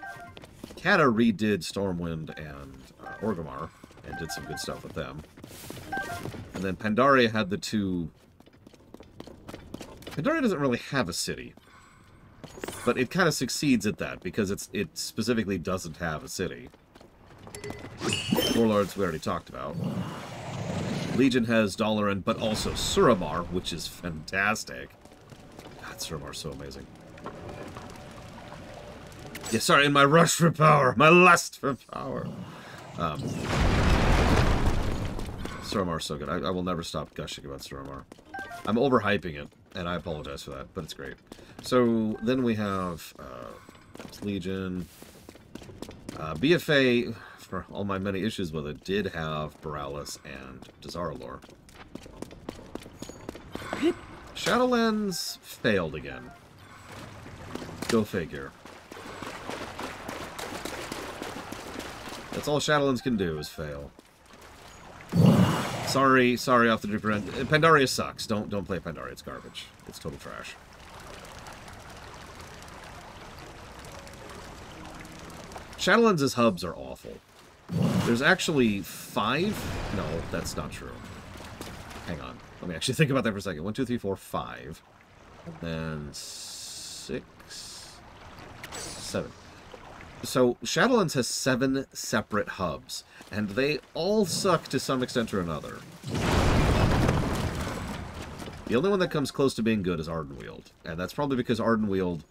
Kata redid Stormwind and Orgrimmar, and did some good stuff with them. And then Pandaria had the two... Pandaria doesn't really have a city. But it kind of succeeds at that, because it specifically doesn't have a city. Warlords we already talked about. Legion has Dalaran, but also Suramar, which is fantastic. God, Suramar's so amazing. Yeah, sorry, in my rush for power, my lust for power. Suramar's so good. I will never stop gushing about Suramar. I'm overhyping it, and I apologize for that, but it's great. So, then we have Legion. BFA, for all my many issues with it, did have Borealis and Dazar'alor. Shadowlands failed again. Go figure. That's all Shadowlands can do, is fail. Sorry off the deeper end. Pandaria sucks. Don't play Pandaria. It's garbage. It's total trash. Shadowlands' hubs are awful. There's actually 5? No, that's not true. Hang on. Let me actually think about that for a second. 1, 2, 3, 4, 5. Then 6, 7. So, Shadowlands has 7 separate hubs, and they all suck to some extent or another. The only one that comes close to being good is Ardenweald, and that's probably because Ardenweald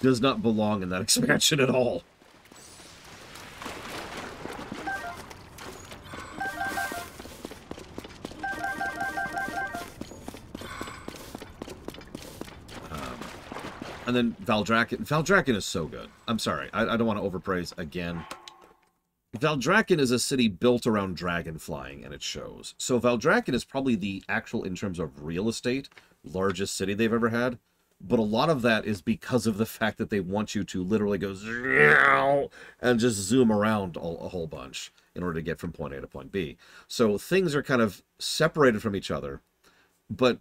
does not belong in that expansion at all. And then Valdrakken. Valdrakken is so good. I'm sorry. I don't want to overpraise again. Valdrakken is a city built around dragon flying, and it shows. So Valdrakken is probably the actual, in terms of real estate, largest city they've ever had. But a lot of that is because of the fact that they want you to literally go and just zoom around a whole bunch in order to get from point A to point B. So things are kind of separated from each other, but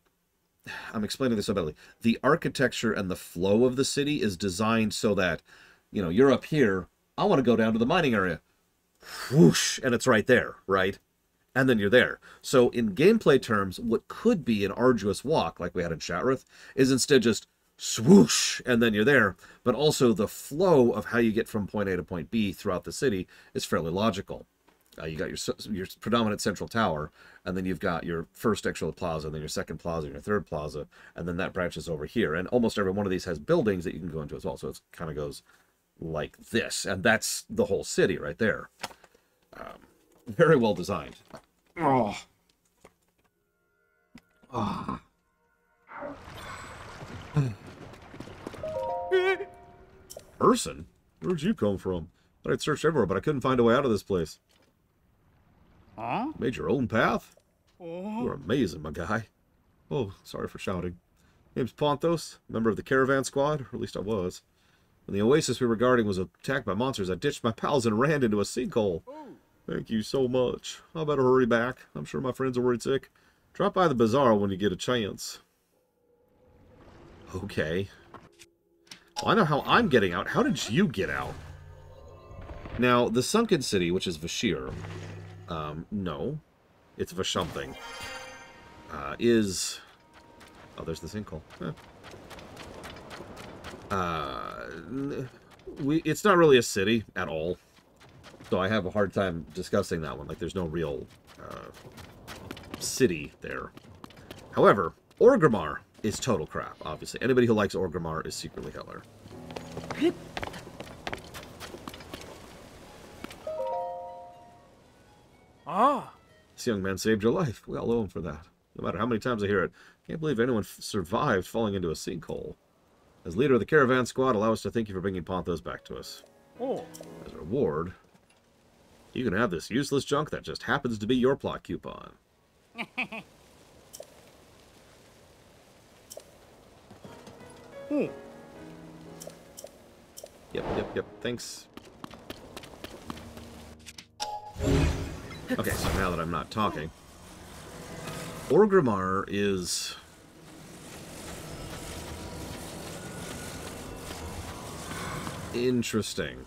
I'm explaining this so badly. The architecture and the flow of the city is designed so that, you know, you're up here, I want to go down to the mining area. Whoosh, and it's right there, right? And then you're there. So in gameplay terms, what could be an arduous walk, like we had in Shatrith, is instead just swoosh, and then you're there. But also the flow of how you get from point A to point B throughout the city is fairly logical. You got your predominant central tower, and then you've got your first actual plaza, and then your second plaza, and your third plaza, and then that branches over here. And almost every one of these has buildings that you can go into as well, so it kind of goes like this. And that's the whole city right there. Very well designed. Oh. Oh. Person? Where'd you come from? I'd searched everywhere, but I couldn't find a way out of this place. Huh? Made your own path? Oh. You're amazing, my guy. Oh, sorry for shouting. Name's Ponthos, member of the caravan squad, or at least I was. When the oasis we were guarding was attacked by monsters, I ditched my pals and ran into a sinkhole. Oh. Thank you so much. I better hurry back. I'm sure my friends are worried sick. Drop by the bazaar when you get a chance. Okay. Well, I know how I'm getting out. How did you get out? Now, the sunken city, which is Vashir, no, it's Vashamthing, is... Oh, there's the sinkhole. It's not really a city at all, so I have a hard time discussing that one. Like, there's no real city there. However, Orgrimmar is total crap, obviously. Anybody who likes Orgrimmar is secretly Hitler. Ah. This young man saved your life. We all owe him for that. No matter how many times I hear it, can't believe anyone survived falling into a sinkhole. As leader of the caravan squad, allow us to thank you for bringing Ponthos back to us. Oh. As a reward, you can have this useless junk that just happens to be your plot coupon. Oh. Yep. Thanks. Okay, so now that I'm not talking, Orgrimmar is... interesting.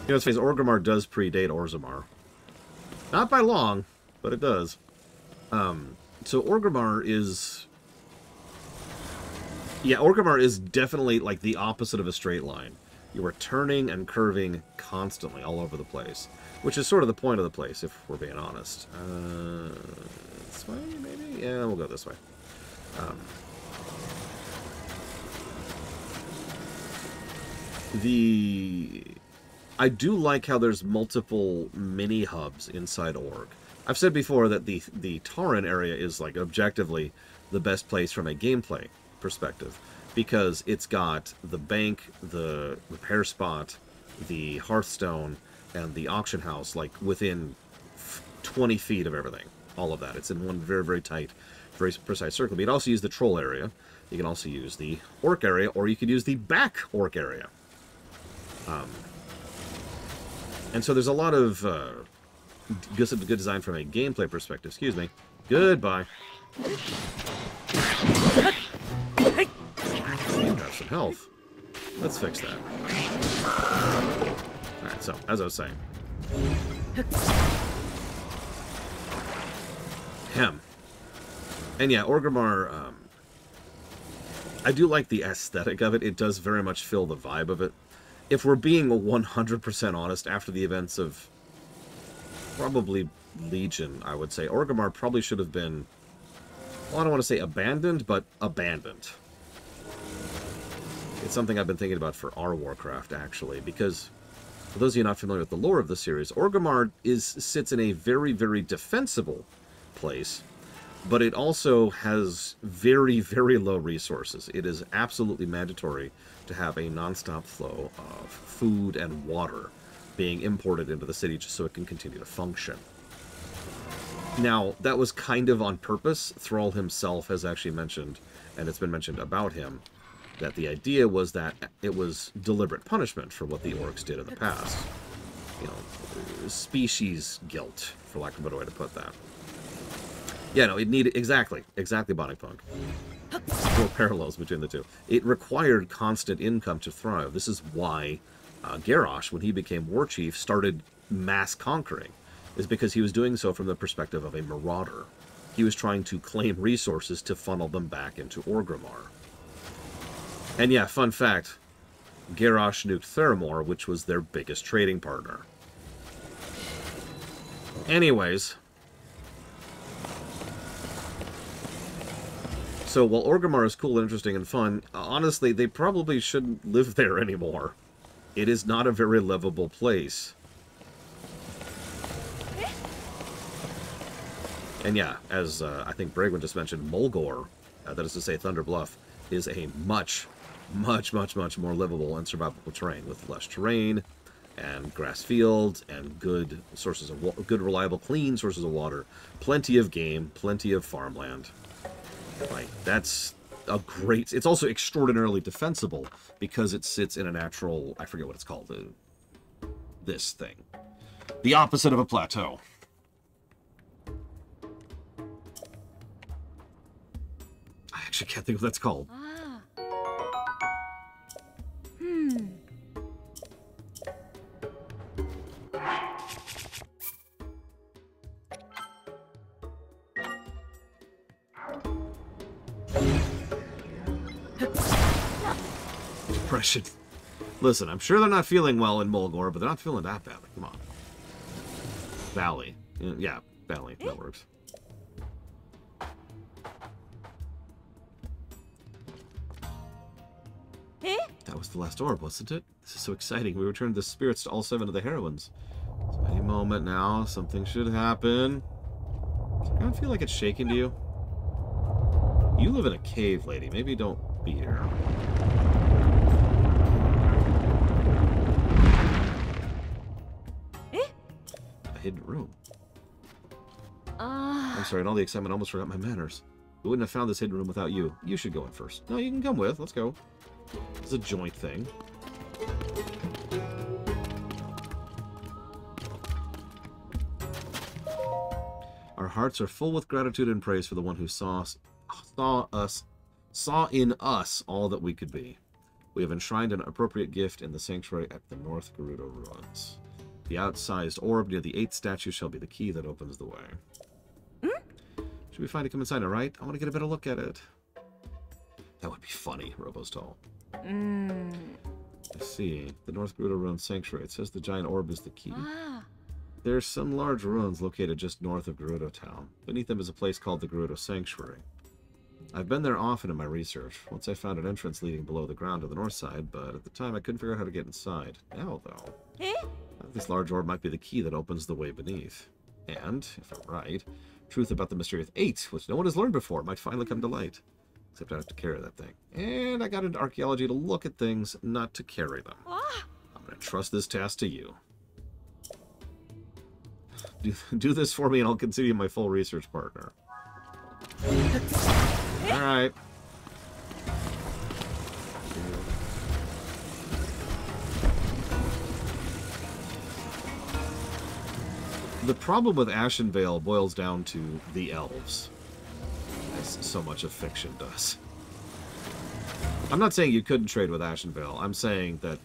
You know, it's funny, Orgrimmar does predate Orzammar. Not by long, but it does. So Orgrimmar is... Yeah, Orgrimmar is definitely like the opposite of a straight line. You are turning and curving constantly all over the place, which is sort of the point of the place, if we're being honest. This way, maybe? Yeah, we'll go this way. I do like how there's multiple mini-hubs inside Org. I've said before that the Tauren area is, like, objectively the best place from a gameplay perspective, because it's got the bank, the repair spot, the Hearthstone, and the auction house, like, within 20 feet of everything. All of that. It's in one very, very tight, very precise circle. But you can also use the Troll area. You can also use the Orc area, or you could use the back Orc area. And so there's a lot of good design from a gameplay perspective. Excuse me. Goodbye. You have some health. Let's fix that. Alright, so, as I was saying. And yeah, Orgrimmar, I do like the aesthetic of it. It does very much fill the vibe of it. If we're being 100% honest, after the events of probably Legion, I would say, Orgrimmar probably should have been, well, I don't want to say abandoned, but abandoned. It's something I've been thinking about for our Warcraft, actually, because for those of you not familiar with the lore of the series, Orgrimmar sits in a very, very defensible place, but it also has very, very low resources. It is absolutely mandatory to have a non-stop flow of food and water being imported into the city just so it can continue to function. Now, that was kind of on purpose. Thrall himself has actually mentioned, and it's been mentioned about him, that the idea was that it was deliberate punishment for what the orcs did in the past. You know, species guilt, for lack of a better way to put that. Yeah, no, it needed... Exactly, Bonnie Punk. Four parallels between the two. It required constant income to thrive. This is why Garrosh, when he became war chief, started mass conquering. Is because he was doing so from the perspective of a marauder. He was trying to claim resources to funnel them back into Orgrimmar. And yeah, fun fact, Garrosh nuked Theramore, which was their biggest trading partner. Anyways... So, while Orgrimmar is cool and interesting and fun, honestly, they probably shouldn't live there anymore. It is not a very livable place. And yeah, as I think Bragwin just mentioned, Mulgore, that is to say Thunder Bluff, is a much more livable and survivable terrain, with less terrain, and grass fields, and good sources of good, reliable, clean sources of water, plenty of game, plenty of farmland. Like, that's a great... It's also extraordinarily defensible, because it sits in a natural... I forget what it's called. This thing. The opposite of a plateau. I actually can't think of what that's called. Depression. Listen, I'm sure they're not feeling well in Mulgore, but they're not feeling that badly. Come on. Valley. Yeah, Valley. That works. That was the last orb, wasn't it? This is so exciting. We returned the spirits to all 7 of the heroines. So any moment now, something should happen. Does it kind of feel like it's shaking to you? You live in a cave, lady. Maybe don't be here. A hidden room. I'm sorry, in all the excitement, I almost forgot my manners. We wouldn't have found this hidden room without you. You should go in first. No, you can come with. Let's go. It's a joint thing. Our hearts are full with gratitude and praise for the one who saw in us all that we could be. We have enshrined an appropriate gift in the sanctuary at the North Gerudo ruins. The outsized orb near the 8th statue shall be the key that opens the way. Should be fine to come inside, all right? I want to get a better look at it. That would be funny, Robostall. I see. The North Gerudo ruins sanctuary. It says the giant orb is the key. There's some large ruins located just north of Gerudo town. Beneath them is a place called the Gerudo Sanctuary. I've been there often in my research. Once I found an entrance leading below the ground to the north side, but at the time I couldn't figure out how to get inside. Now, though, this large orb might be the key that opens the way beneath. And, if I'm right, truth about the mysterious 8, which no one has learned before, might finally come to light. Except I have to carry that thing. And I got into archaeology to look at things, not to carry them. I'm going to trust this task to you. Do this for me and I'll consider you my full research partner. Alright. The problem with Ashenvale boils down to the elves, as so much of fiction does. I'm not saying you couldn't trade with Ashenvale. I'm saying that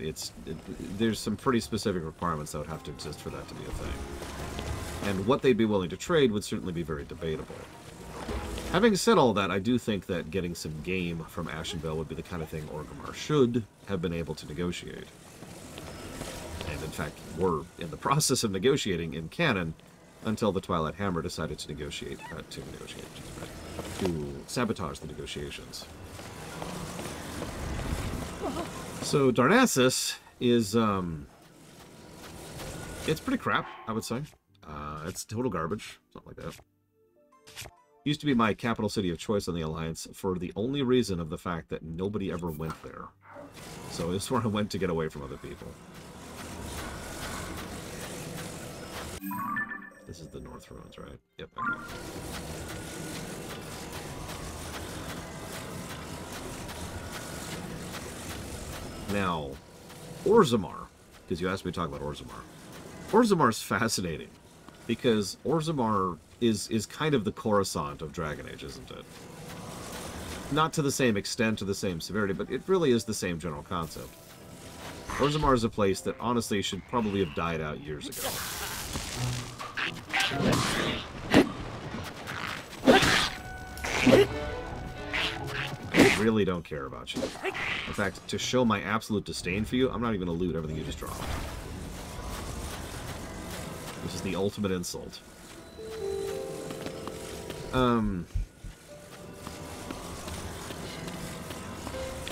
there's some pretty specific requirements that would have to exist for that to be a thing. And what they'd be willing to trade would certainly be very debatable. Having said all that, I do think that getting some game from Ashenvale would be the kind of thing Orgrimmar should have been able to negotiate. And in fact, were in the process of negotiating in canon until the Twilight Hammer decided to to sabotage the negotiations. So Darnassus is, it's pretty crap, I would say. It's total garbage, something like that. Used to be my capital city of choice on the Alliance for the only reason of the fact that nobody ever went there. So this is where I went to get away from other people. This is the North Ruins, right? Yep, okay. Now, Orzammar, because you asked me to talk about Orzammar. Orzammar is fascinating, because Orzammar is kind of the Coruscant of Dragon Age, isn't it? Not to the same extent, to the same severity, but it really is the same general concept. Orzammar is a place that honestly should probably have died out years ago. I really don't care about you. In fact, to show my absolute disdain for you, I'm not even going to loot everything you just dropped. This is the ultimate insult. I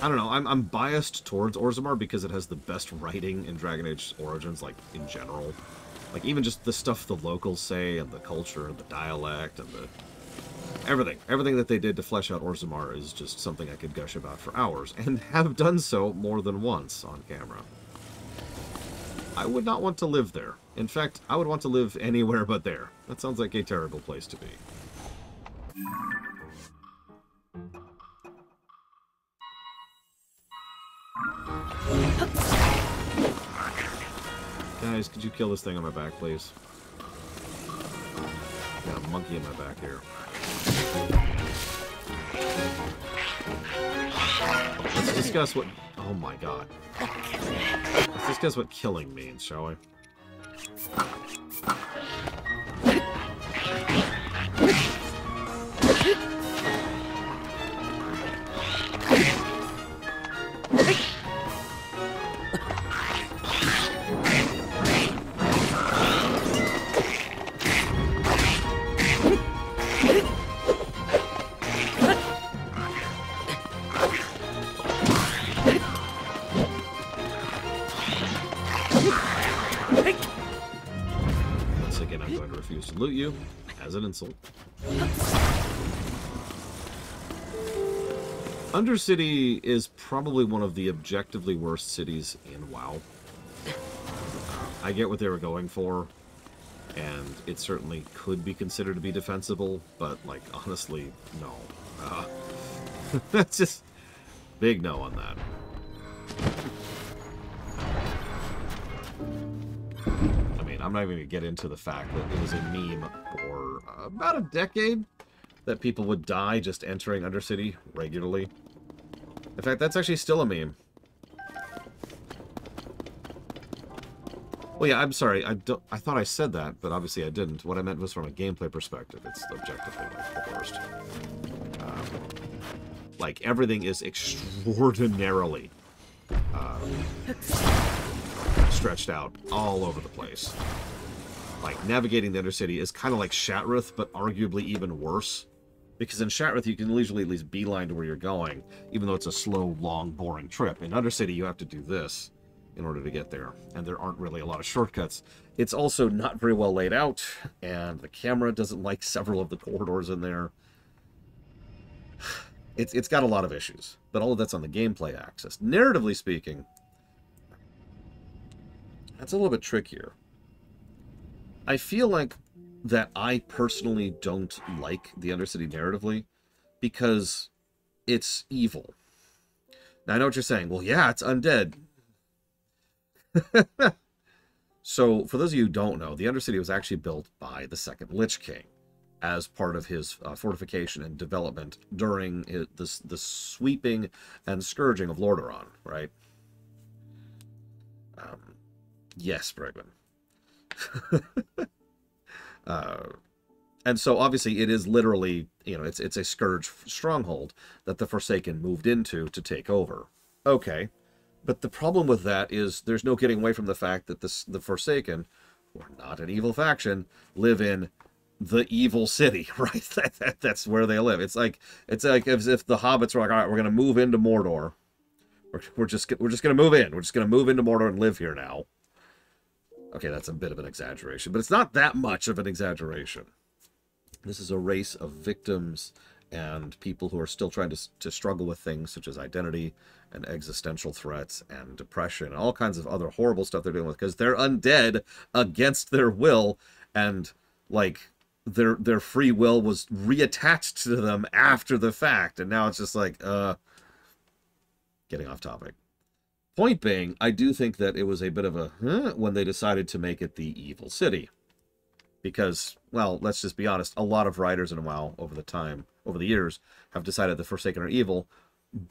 don't know, I'm biased towards Orzammar because it has the best writing in Dragon Age Origins, like, in general. Like, even just the stuff the locals say, and the culture, and the dialect, and the... Everything that they did to flesh out Orzammar is just something I could gush about for hours, and have done so more than once on camera. I would not want to live there. In fact, I would want to live anywhere but there. That sounds like a terrible place to be. Guys, could you kill this thing on my back, please? Got a monkey in my back here. Let's discuss what... Oh my god. Let's discuss what killing means, shall we? salute you as an insult. Undercity is probably one of the objectively worst cities in WoW. I get what they were going for, and it certainly could be considered to be defensible, but, like, honestly, no. That's just big no on that. I mean, I'm not even going to get into the fact that it was a meme for about a decade that people would die just entering Undercity regularly. In fact, that's actually still a meme. Well, yeah, I'm sorry. I thought I said that, but obviously I didn't. What I meant was from a gameplay perspective. It's objectively like the worst. Like, everything is extraordinarily stretched out all over the place. Like, navigating the Undercity is kind of like Shatrith, but arguably even worse. Because in Shatrith, you can usually at least beeline to where you're going, even though it's a slow, long, boring trip. In Undercity, you have to do this in order to get there, and there aren't really a lot of shortcuts. It's also not very well laid out, and the camera doesn't like several of the corridors in there. It's got a lot of issues, but all of that's on the gameplay axis. Narratively speaking, that's a little bit trickier. I feel like that I personally don't like the Undercity narratively because it's evil. Now, I know what you're saying. Well, yeah, it's undead. So, for those of you who don't know, the Undercity was actually built by the second Lich King as part of his fortification and development during the sweeping and scourging of Lordaeron, right? Yes, Bregman. And so, obviously, it is literally, you know, it's a scourge stronghold that the Forsaken moved into to take over. Okay. But the problem with that is there's no getting away from the fact that the Forsaken, who are not an evil faction, live in the evil city, right? That's where they live. It's like as if the hobbits were like, all right, we're going to move into Mordor. We're just going to move in. We're just going to move into Mordor and live here now. Okay, that's a bit of an exaggeration, but it's not that much of an exaggeration. This is a race of victims and people who are still trying to struggle with things such as identity and existential threats and depression and all kinds of other horrible stuff they're dealing with because they're undead against their will, and like their free will was reattached to them after the fact, and now it's just like getting off topic. Point being, I do think that it was a bit of a when they decided to make it the evil city. Because, well, let's just be honest, a lot of writers in WoW over the years, have decided the Forsaken are evil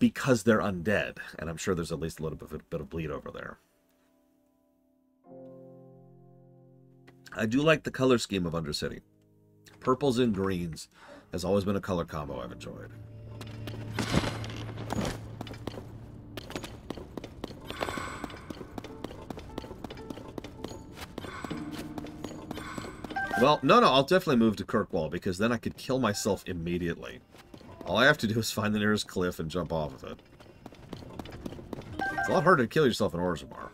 because they're undead. And I'm sure there's at least a little bit of bleed over there. I do like the color scheme of Undercity. Purples and greens has always been a color combo I've enjoyed. Well, no, I'll definitely move to Kirkwall, because then I could kill myself immediately. All I have to do is find the nearest cliff and jump off of it. It's a lot harder to kill yourself in Orzammar.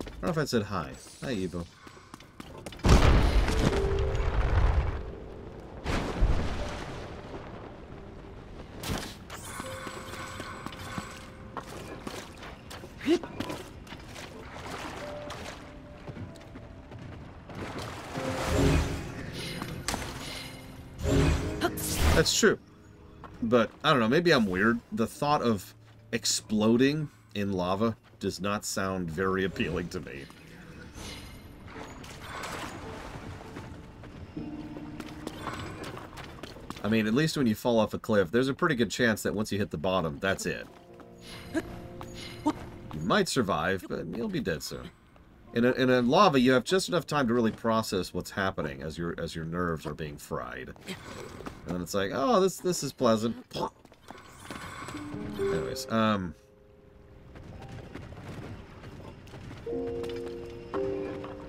I don't know if I said hi. Hi, Evo. That's true. But, I don't know, maybe I'm weird. The thought of exploding in lava does not sound very appealing to me. I mean, at least when you fall off a cliff, there's a pretty good chance that once you hit the bottom, that's it. You might survive, but you'll be dead soon. In a lava, you have just enough time to really process what's happening as your nerves are being fried. And then it's like, oh, this is pleasant. Anyways,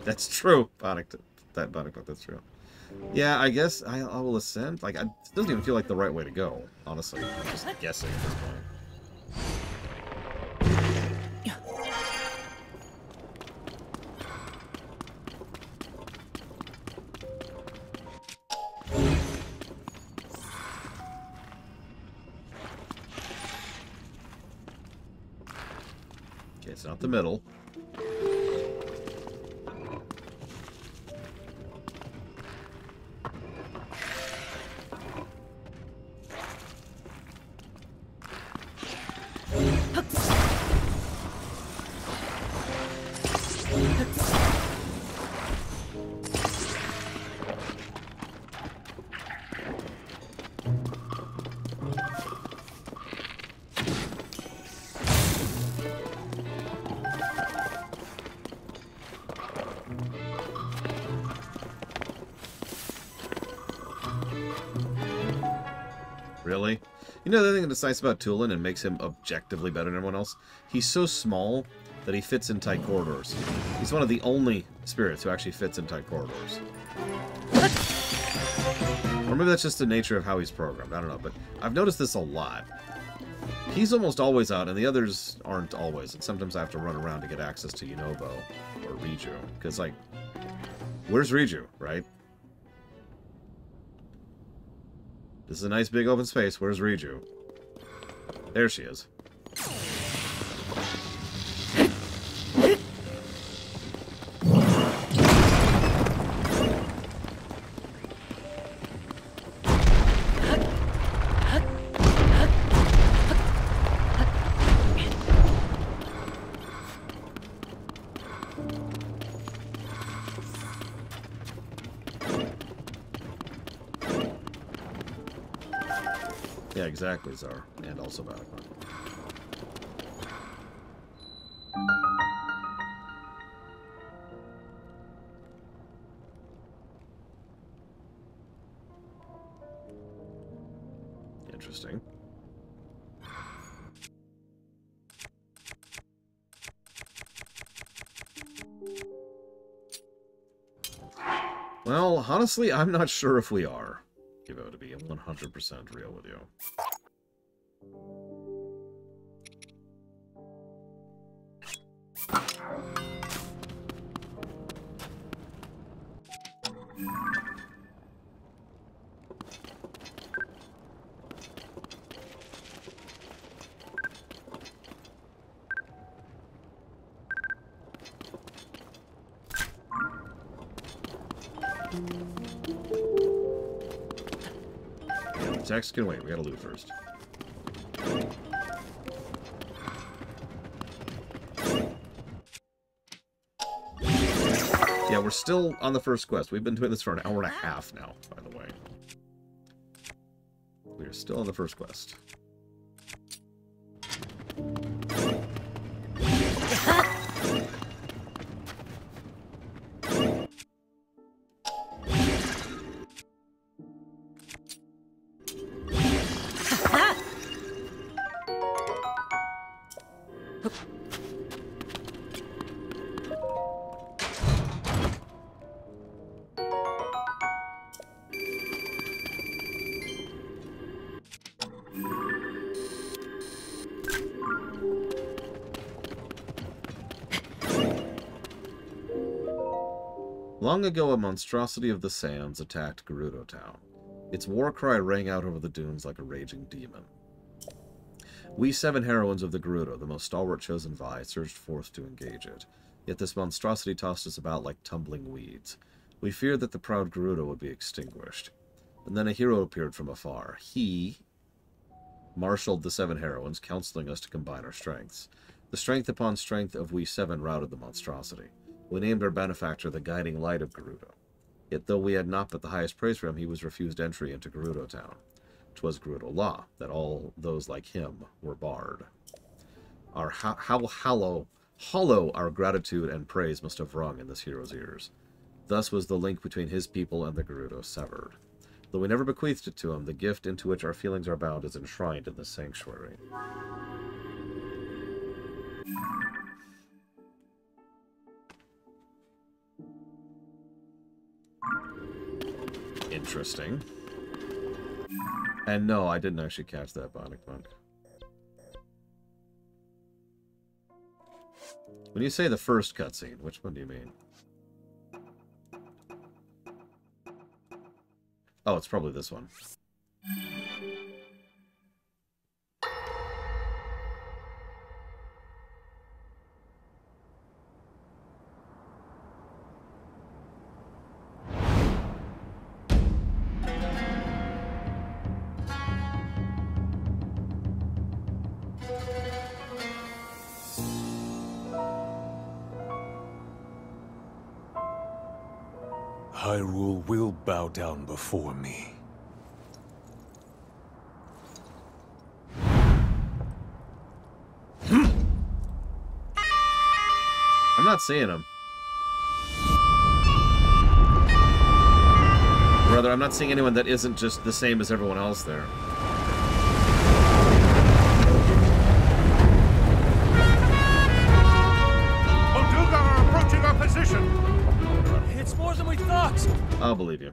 that's true, Paddington. that body clock, that's true. Yeah, I guess I will ascend. Like, it doesn't even feel like the right way to go, honestly. I'm just guessing at this point. Okay, it's not the middle. Really? You know the other thing that's nice about Tulin and makes him objectively better than everyone else? He's so small that he fits in tight corridors. He's one of the only spirits who actually fits in tight corridors. Or maybe that's just the nature of how he's programmed. I don't know, but I've noticed this a lot. He's almost always out, and the others aren't always. And sometimes I have to run around to get access to Yunobo or Riju. Because, like, where's Riju, right? This is a nice big open space. Where's Riju? There she is. Yeah, exactly, Czar. And also Battlecon. Interesting. Well, honestly, I'm not sure if we are. Give it to be 100% real with you. Text can wait. We gotta loot first. Yeah, we're still on the first quest. We've been doing this for an hour and a half now, by the way. We are still on the first quest. Long ago, a monstrosity of the sands attacked Gerudo Town. Its war cry rang out over the dunes like a raging demon. We 7 heroines of the Gerudo, the most stalwart chosen Vi, surged forth to engage it. Yet this monstrosity tossed us about like tumbling weeds. We feared that the proud Gerudo would be extinguished. And then a hero appeared from afar. He marshaled the 7 heroines, counseling us to combine our strengths. The strength upon strength of we 7 routed the monstrosity. We named our benefactor the guiding light of Gerudo. Yet though we had not but the highest praise for him, he was refused entry into Gerudo Town. 'Twas Gerudo law that all those like him were barred. Our hollow our gratitude and praise must have rung in this hero's ears. Thus was the link between his people and the Gerudo severed. Though we never bequeathed it to him, the gift into which our feelings are bound is enshrined in this sanctuary. interesting. And no, I didn't actually catch that Bionic Monk. When you say the first cutscene, which one do you mean? Oh, it's probably this one. Hyrule will bow down before me. I'm not seeing him. Rather, I'm not seeing anyone that isn't just the same as everyone else there. Molduga are approaching our position! It's more than we thought! I'll believe you.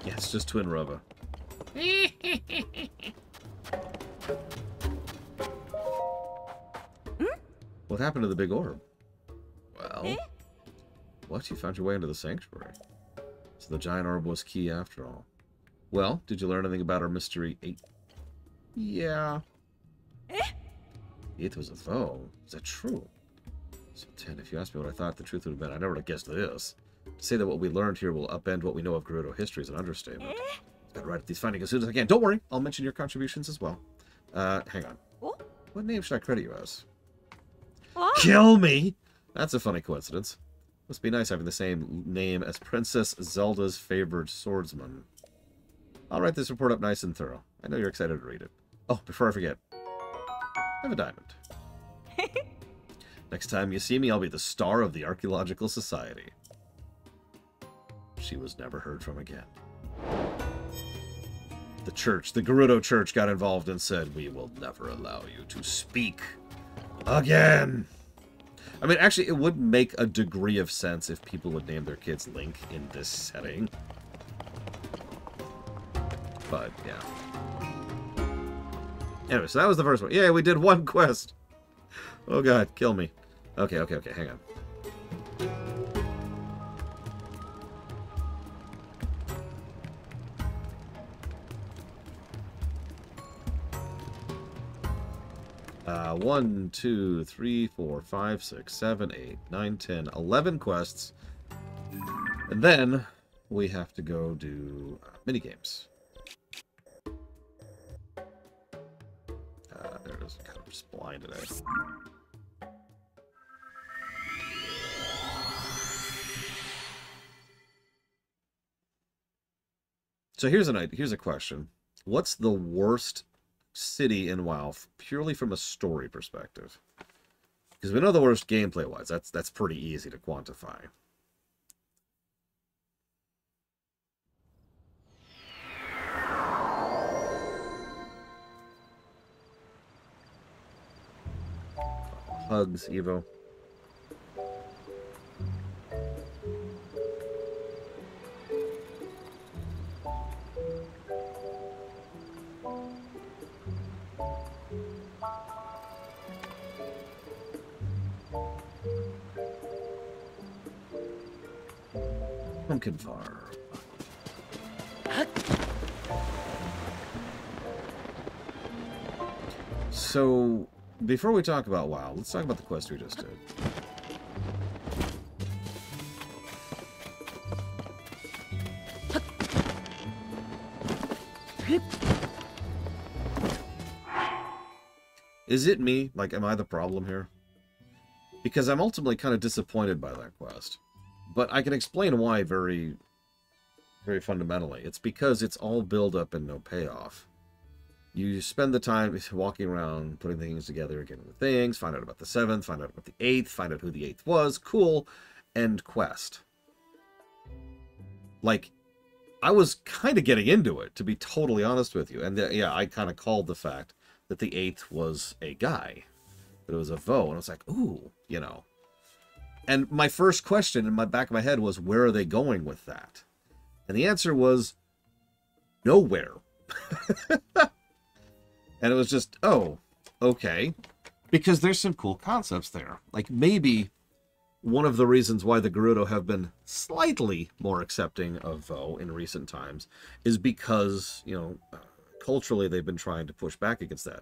Yes, just Twin Rubber. What happened to the big orb? Well, what? You found your way into the sanctuary. So the giant orb was key after all. Well, did you learn anything about our mystery 8? Yeah. 8 was a foe. Is that true? So 10, if you asked me what I thought the truth would have been, I never would have guessed this. To say that what we learned here will upend what we know of Gerudo history is an understatement. I've got to write up these findings as soon as I can. Don't worry, I'll mention your contributions as well. Hang on. What name should I credit you as? Kill me! That's a funny coincidence. Must be nice having the same name as Princess Zelda's favored swordsman. I'll write this report up nice and thorough. I know you're excited to read it. Oh, before I forget, I have a diamond. Next time you see me, I'll be the star of the Archaeological Society. She was never heard from again. The church, the Gerudo church, got involved and said, "We will never allow you to speak again." I mean, actually, it would make a degree of sense if people would name their kids Link in this setting. But, yeah. Anyway, so that was the first one. Yeah, we did one quest. Oh god, kill me. Okay, hang on. One, 2, 3, 4, 5, 6, 7, 8, 9, 10, 11 quests. And then we have to go do minigames. There it is. Kind of just blind today. So here's a question. What's the worst city in WoW purely from a story perspective? Because we know the worst gameplay-wise. That's pretty easy to quantify. Hugs, Evo. Pumpkin farm. So, before we talk about WoW, let's talk about the quest we just did. Is it me? Like, am I the problem here? Because I'm ultimately kind of disappointed by that quest. But I can explain why very, very fundamentally. It's because it's all build-up and no payoff. You spend the time walking around, putting things together, getting the things, find out about the 7th, find out about the 8th, find out who the 8th was. Cool. End quest. Like, I was kind of getting into it, to be totally honest with you. And yeah, I kind of called the fact that the 8th was a guy. That it was a Vo. And I was like, ooh, you know. And my first question in my back of my head was, where are they going with that? And the answer was, nowhere. And it was just, oh, okay. Because there's some cool concepts there. Like, maybe one of the reasons why the Gerudo have been slightly more accepting of Vo in recent times is because, you know, culturally they've been trying to push back against that.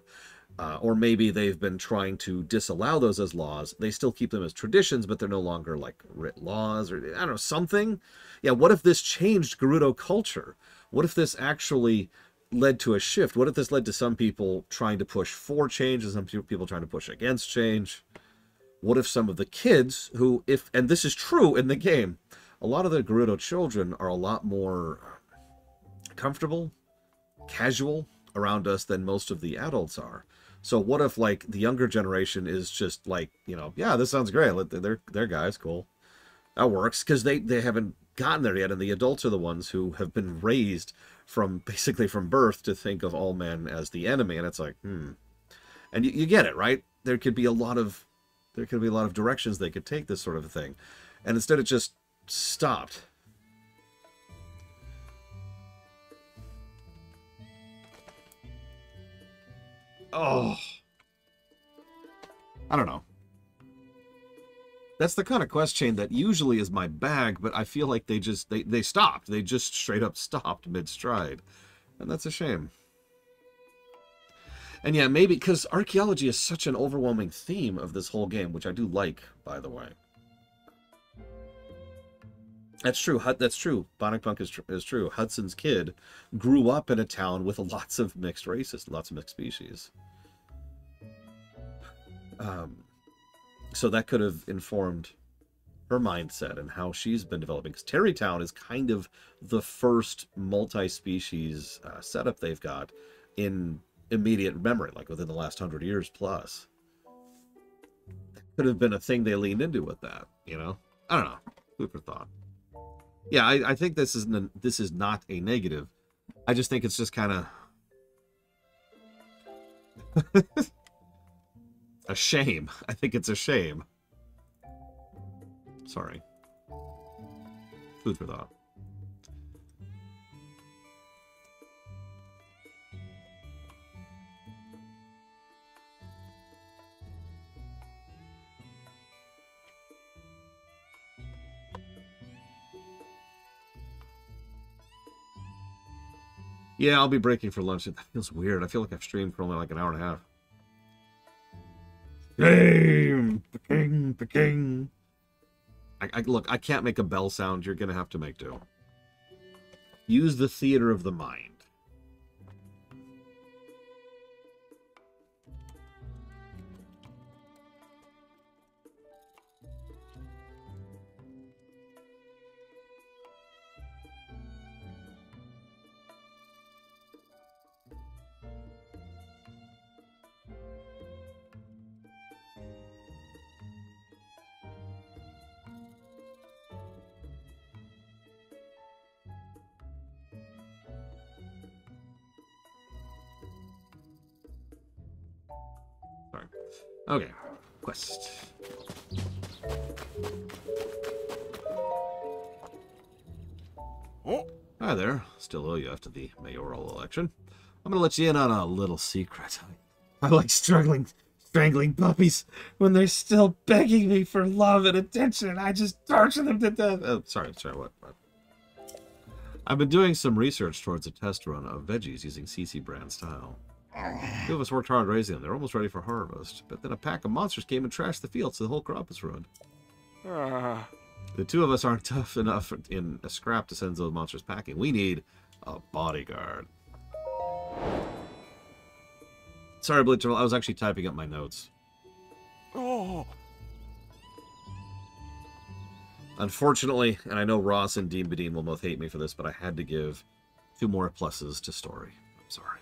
Or maybe they've been trying to disallow those as laws. They still keep them as traditions, but they're no longer, like, writ laws or, I don't know, something. Yeah, what if this changed Gerudo culture? What if this actually led to a shift? What if this led to some people trying to push for change and some people trying to push against change? What if some of the kids who, and this is true in the game, a lot of the Gerudo children are a lot more comfortable, casual around us than most of the adults are. So what if, like, the younger generation is just like, you know, yeah, this sounds great. They're guys, cool. That works, because they haven't gotten there yet, and the adults are the ones who have been raised from, basically from birth, to think of all men as the enemy, and it's like, And you get it, right? There could be a lot of directions they could take this sort of a thing. And instead it just stopped. Oh. I don't know. That's the kind of quest chain that usually is my bag, but I feel like they stopped. They just straight up stopped mid-stride. And that's a shame. And yeah, maybe because archaeology is such an overwhelming theme of this whole game, which I do like, by the way. That's true. That's true. Bionic Punk is true. Hudson's kid grew up in a town with lots of mixed races, lots of mixed species. So that could have informed her mindset and how she's been developing. Because Terrytown is kind of the first multi-species setup they've got in immediate memory, like within the last 100 years plus. That could have been a thing they leaned into with that, you know? I don't know. Food for thought. Yeah, I think this is not a negative. I just think it's just kind of a shame. I think it's a shame. Sorry. Food for thought. Yeah, I'll be breaking for lunch. That feels weird. I feel like I've streamed for only like an hour and a half. Game! Peking! Peking! Look, I can't make a bell sound. You're going to have to make do. Use the theater of the mind. Okay, quest. Oh, Hi there. Still owe you after the mayoral election. I'm gonna let you in on a little secret. I like strangling puppies when they're still begging me for love and attention, and I just torture them to death. Oh, sorry, what? I've been doing some research towards a test run of veggies using CC brand style. Two of us worked hard raising them. They're almost ready for harvest. But then a pack of monsters came and trashed the field, so the whole crop is ruined. The two of us aren't tough enough in a scrap to send those monsters packing. We need a bodyguard. Sorry, Blitzer. I was actually typing up my notes. Oh. Unfortunately, and I know Ross and Dean Badine will both hate me for this, but I had to give 2 more pluses to story. I'm sorry.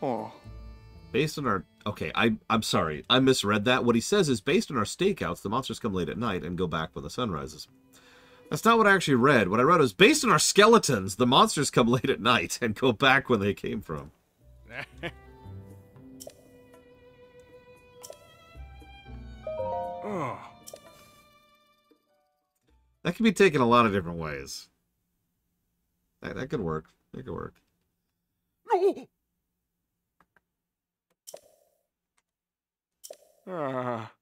Oh. Based on our... Okay, I'm sorry. I misread that. What he says is, based on our stakeouts, the monsters come late at night and go back when the sun rises. That's not what I actually read. What I read was, based on our skeletons, the monsters come late at night and go back when they came from. Oh. That can be taken a lot of different ways. That could work. That could work. No. Ah.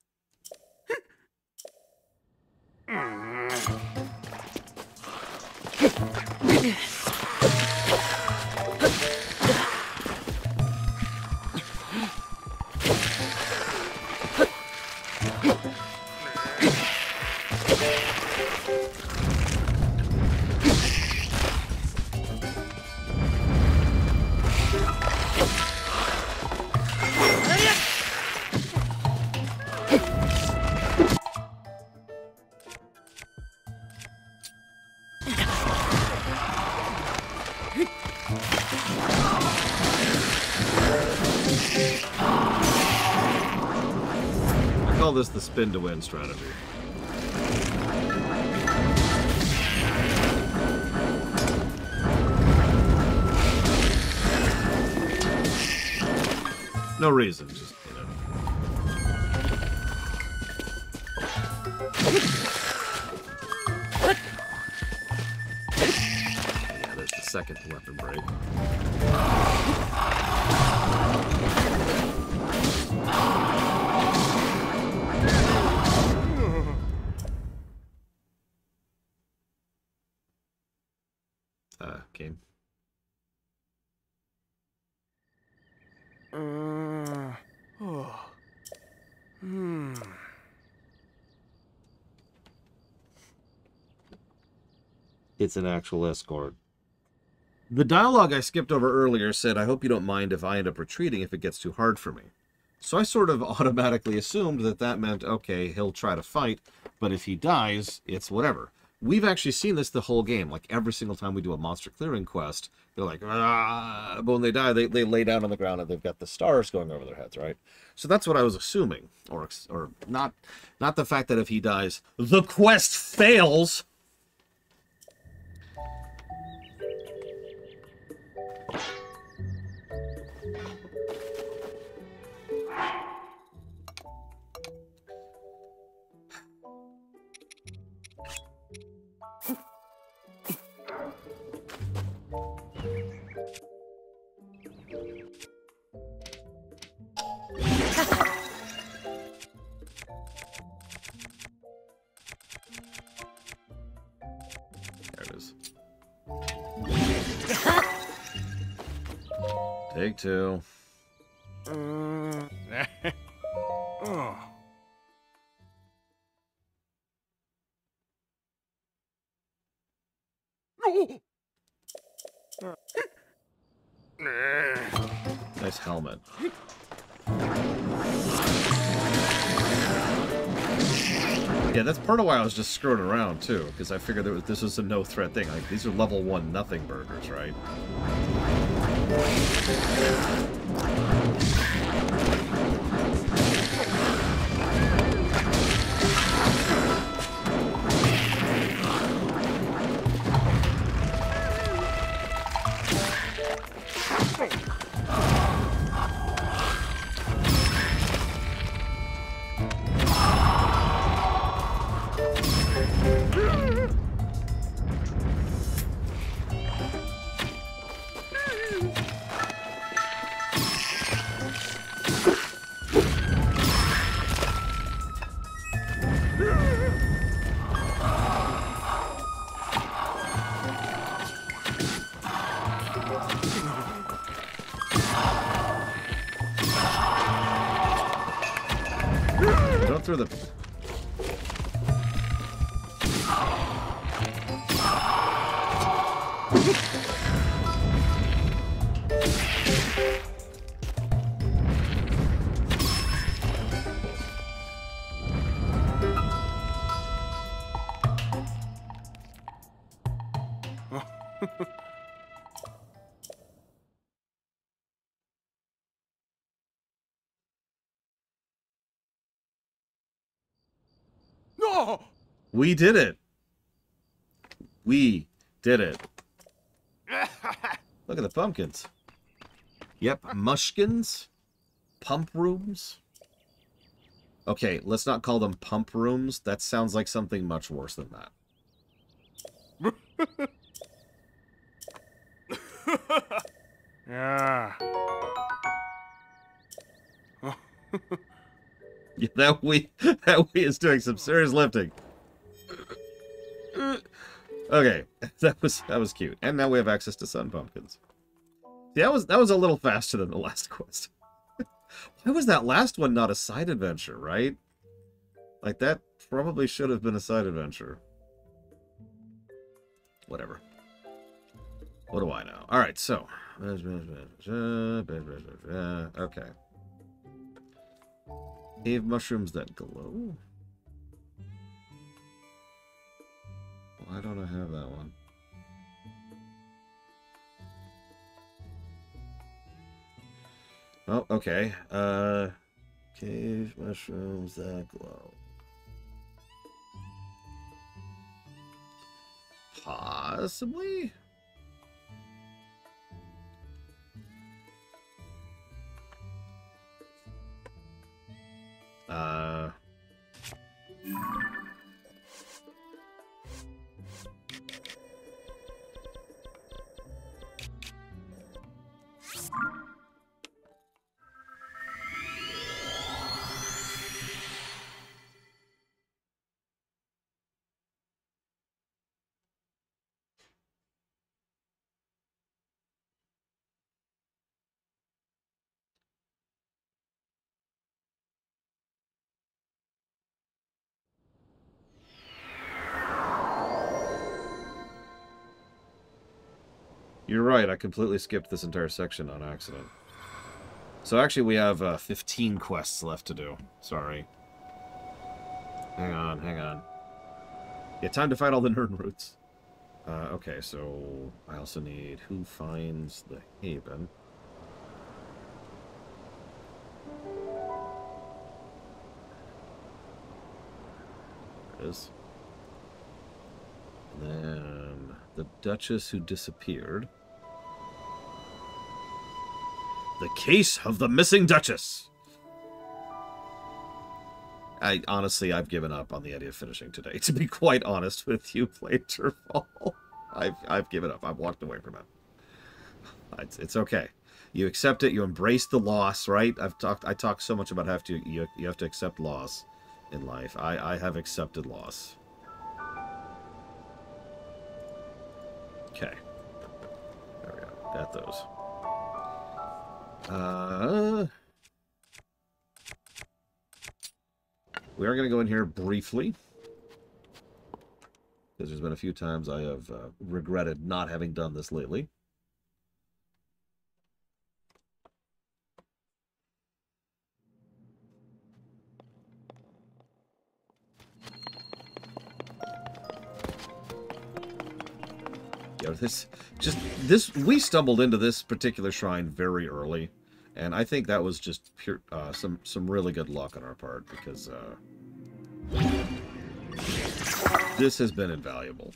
I call this the spin to win strategy. No reason, just, you know. Yeah, there's the second weapon break. Game. Oh. Hmm. It's an actual escort. The dialogue I skipped over earlier said, I hope you don't mind if I end up retreating if it gets too hard for me. So I sort of automatically assumed that that meant, okay, he'll try to fight, but if he dies, it's whatever. We've actually seen this the whole game. Like, every single time we do a monster clearing quest, they're like, ah, but when they die, they lay down on the ground and they've got the stars going over their heads, right? So that's what I was assuming. Or not the fact that if he dies, the quest fails! There it is. Take 2. Oh. Nice helmet. Yeah, that's part of why I was just screwing around, too, because I figured this was a no-threat thing. Like, these are level 1 nothing burgers, right? through the... No! We did it! We did it. Look at the pumpkins. Yep, mushkins. Pump rooms. Okay, let's not call them pump rooms. That sounds like something much worse than that. Yeah. Yeah, that we is doing some serious lifting. Okay, that was cute. And now we have access to sun pumpkins. See, that was a little faster than the last quest. Why was that last one not a side adventure, right? Like, that probably should have been a side adventure. Whatever. What do I know? Alright, so. Okay. Cave mushrooms that glow? Why don't I have that one? Oh, okay. Cave mushrooms that glow. Possibly? You're right, I completely skipped this entire section on accident. So actually we have 15 quests left to do. Sorry. Hang on, hang on. Yeah, time to fight all the nerd roots. Okay, so I also need who finds the Haven. There it is. And then the Duchess who disappeared. The case of the missing Duchess. I've given up on the idea of finishing today. To be quite honest with you, Playterfall, I've given up. I've walked away from it. It's okay. You accept it. You embrace the loss, right? I talk so much about you have to accept loss in life. I have accepted loss. Okay. There we go. Got those. We are going to go in here briefly, because there's been a few times I have regretted not having done this lately. Yeah, we stumbled into this particular shrine very early, and I think that was just pure some really good luck on our part, because this has been invaluable.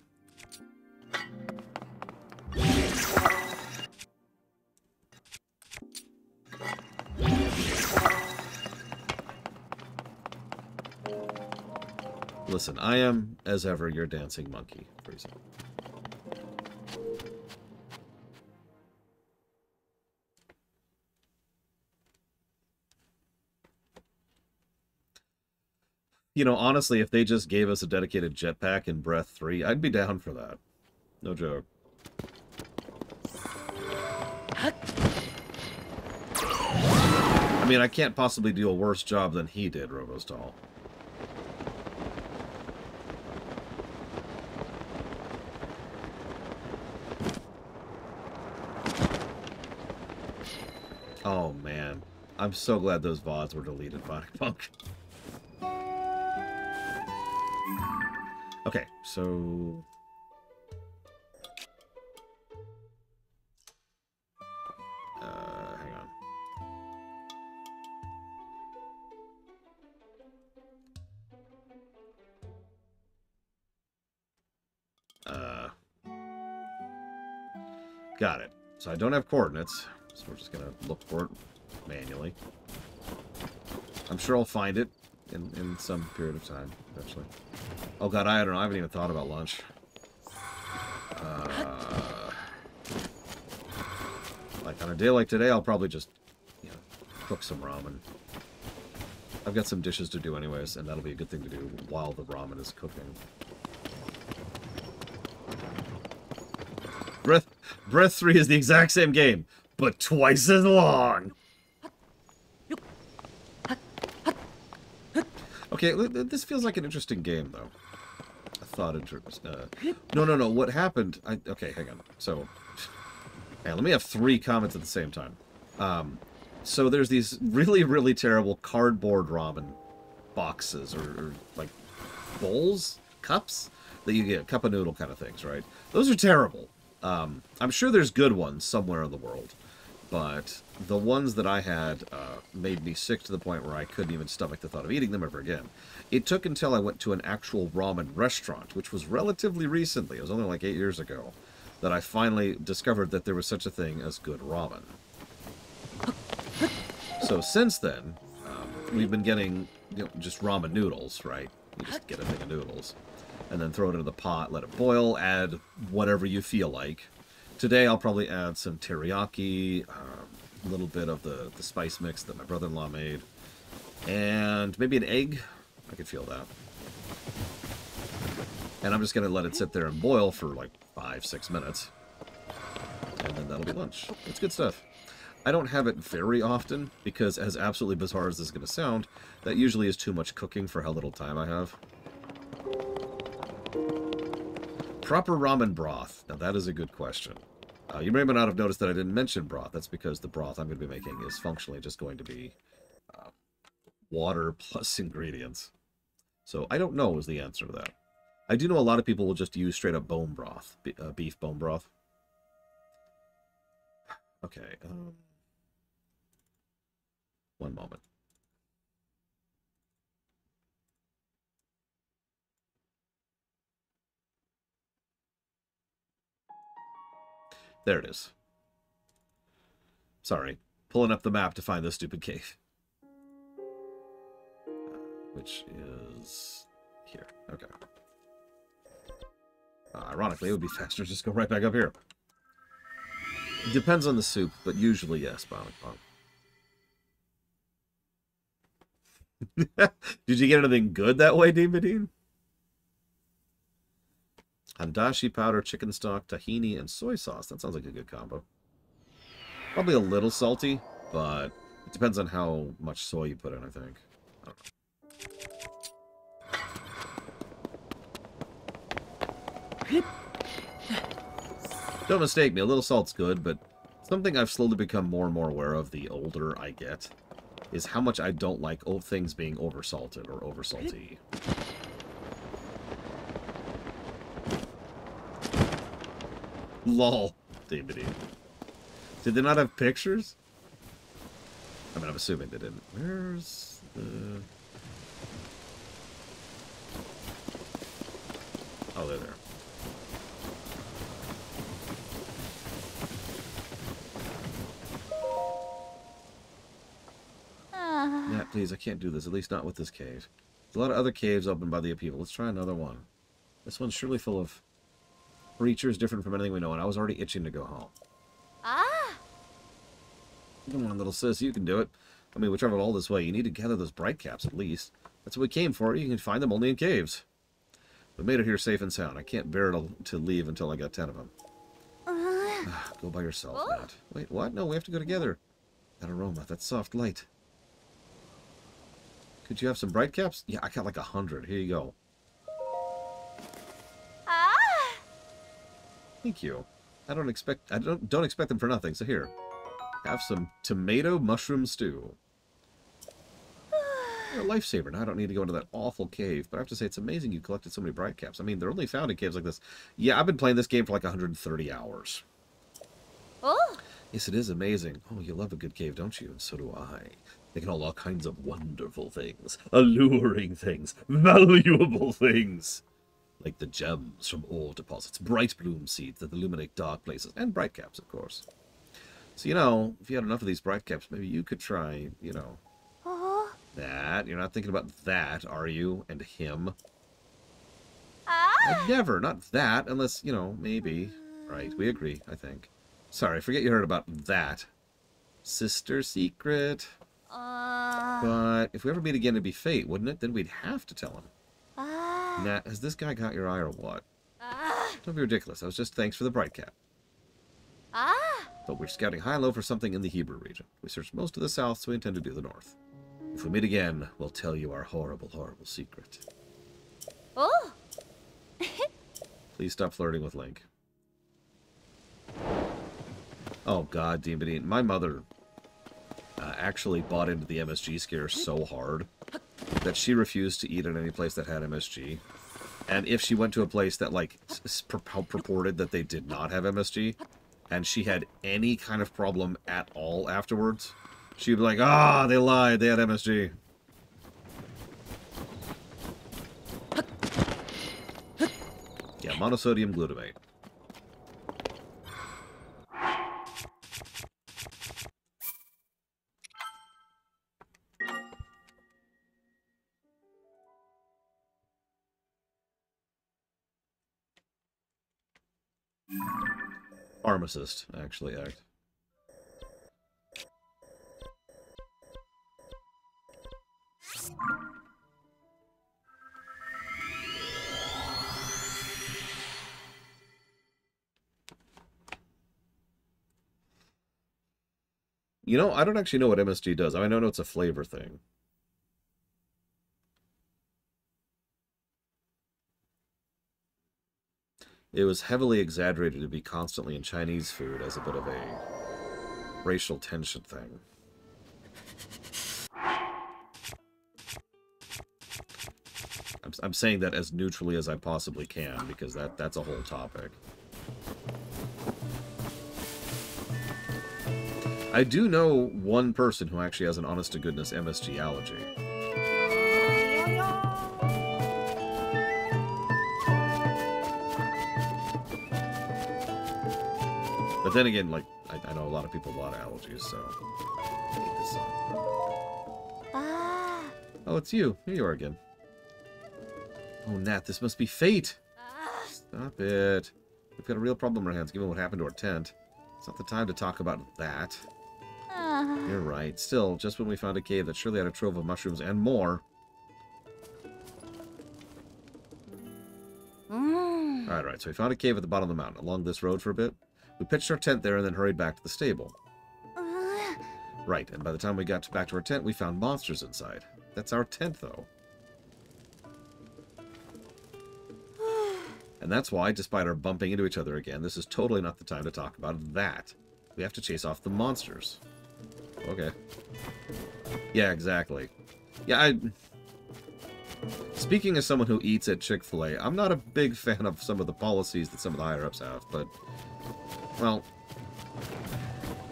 Listen, I am, as ever, your dancing monkey, Frieza. You know, honestly, if they just gave us a dedicated jetpack in Breath 3, I'd be down for that. No joke. I mean, I can't possibly do a worse job than he did, Robostall. Oh, man. I'm so glad those VODs were deleted, Bionic Punk. Okay, so... hang on. Got it. So I don't have coordinates, so we're just gonna look for it manually. I'm sure I'll find it in some period of time, eventually. Oh god, I don't know. I haven't even thought about lunch. Like on a day like today, I'll probably just, you know, cook some ramen. I've got some dishes to do anyways, and that'll be a good thing to do while the ramen is cooking. Breath 3 is the exact same game, but twice as long. Okay, this feels like an interesting game, though. I thought it was... No. What happened... Okay, hang on. So... Hey, let me have 3 comments at the same time. So there's these really, really terrible cardboard ramen boxes, or like, bowls? Cups? That you get, cup of noodle kind of things, right? Those are terrible. I'm sure there's good ones somewhere in the world. But the ones that I had made me sick to the point where I couldn't even stomach the thought of eating them ever again. It took until I went to an actual ramen restaurant, which was relatively recently, it was only like 8 years ago, that I finally discovered that there was such a thing as good ramen. So since then, we've been getting, you know, just ramen noodles, right? You just get a thing of noodles, and then throw it into the pot, let it boil, add whatever you feel like. Today I'll probably add some teriyaki, a little bit of the spice mix that my brother-in-law made, and maybe an egg. I could feel that. And I'm just going to let it sit there and boil for like 5-6 minutes. And then that'll be lunch. It's good stuff. I don't have it very often, because as absolutely bizarre as this is going to sound, that usually is too much cooking for how little time I have. Proper ramen broth. Now that is a good question. You may not have noticed that I didn't mention broth. That's because the broth I'm going to be making is functionally just going to be water plus ingredients. So I don't know is the answer to that. I do know a lot of people will just use straight up bone broth, beef bone broth. Okay. One moment. There it is. Sorry. Pulling up the map to find this stupid cave. Which is here. Okay. Ironically, it would be faster to just go right back up here. It depends on the soup, but usually yes, Bionic Punk. Did you get anything good that way, Dean Badine? Handashi powder, chicken stock, tahini, and soy sauce. That sounds like a good combo. Probably a little salty, but it depends on how much soy you put in, I think. I don't know. Don't mistake me, a little salt's good, but something I've slowly become more and more aware of the older I get is how much I don't like things being oversalted or oversalty. Lol, David. Did they not have pictures? I mean, I'm assuming they didn't. Where's the... Oh, they're there. Matt, please, I can't do this. At least not with this cave. There's a lot of other caves opened by the people. Let's try another one. This one's surely full of creatures different from anything we know, and I was already itching to go home. Ah! Come on, little sis, you can do it. I mean, we traveled all this way. You need to gather those bright caps, at least. That's what we came for. You can find them only in caves. We made it here safe and sound. I can't bear to leave until I got 10 of them. Go by yourself, Matt. Wait, what? No, we have to go together. That aroma, that soft light. Could you have some bright caps? Yeah, I got like 100. Here you go. Ah! Thank you. I don't expect them for nothing, so here. Have some tomato mushroom stew. You're a lifesaver. Now I don't need to go into that awful cave, but I have to say it's amazing you collected so many bright caps. I mean, they're only found in caves like this. Yeah, I've been playing this game for like 130 hours. Oh. Yes, it is amazing. Oh, you love a good cave, don't you? And so do I. They can hold all kinds of wonderful things. Alluring things. Valuable things. Like the gems from ore deposits. Bright bloom seeds that illuminate dark places. And bright caps, of course. So, you know, if you had enough of these bright caps, maybe you could try, you know... that. You're not thinking about that, are you? And him? I'd never. Not that. Unless, you know, maybe. Right. We agree, I think. Sorry, I forget you heard about that. Sister secret. But if we ever meet again, it'd be fate, wouldn't it? Then we'd have to tell him. Nat, has this guy got your eye or what? Don't be ridiculous. I was just thanks for the bright cap. But we're scouting high and low for something in the Hebrew region. We searched most of the south, so we intend to do the north. If we meet again, we'll tell you our horrible, horrible secret. Oh. Please stop flirting with Link. Oh god, Dean Bedine. My mother actually bought into the MSG scare so hard that she refused to eat at any place that had MSG. And if she went to a place that, like, purported that they did not have MSG, and she had any kind of problem at all afterwards, she'd be like, ah, they lied, they had MSG. Yeah, monosodium glutamate. Pharmacist, actually, act. You know, I don't actually know what MSG does. I mean, I know it's a flavor thing. It was heavily exaggerated to be constantly in Chinese food as a bit of a racial tension thing. I'm saying that as neutrally as I possibly can, because that's a whole topic. I do know one person who actually has an honest-to-goodness MSG allergy. But then again, like, I know a lot of people with a lot of allergies, so... I hate this song. Oh, it's you. Here you are again. Oh, Nat, this must be fate! Stop it. We've got a real problem on our hands, given what happened to our tent. It's not the time to talk about that. You're right. Still, just when we found a cave that surely had a trove of mushrooms and more. Alright, so we found a cave at the bottom of the mountain, along this road for a bit. We pitched our tent there and then hurried back to the stable. Right, and by the time we got back to our tent, we found monsters inside. That's our tent, though. And that's why, despite our bumping into each other again, this is totally not the time to talk about that. We have to chase off the monsters. Okay. Yeah, exactly. Yeah, speaking as someone who eats at Chick-fil-A, I'm not a big fan of some of the policies that some of the higher-ups have, but... well...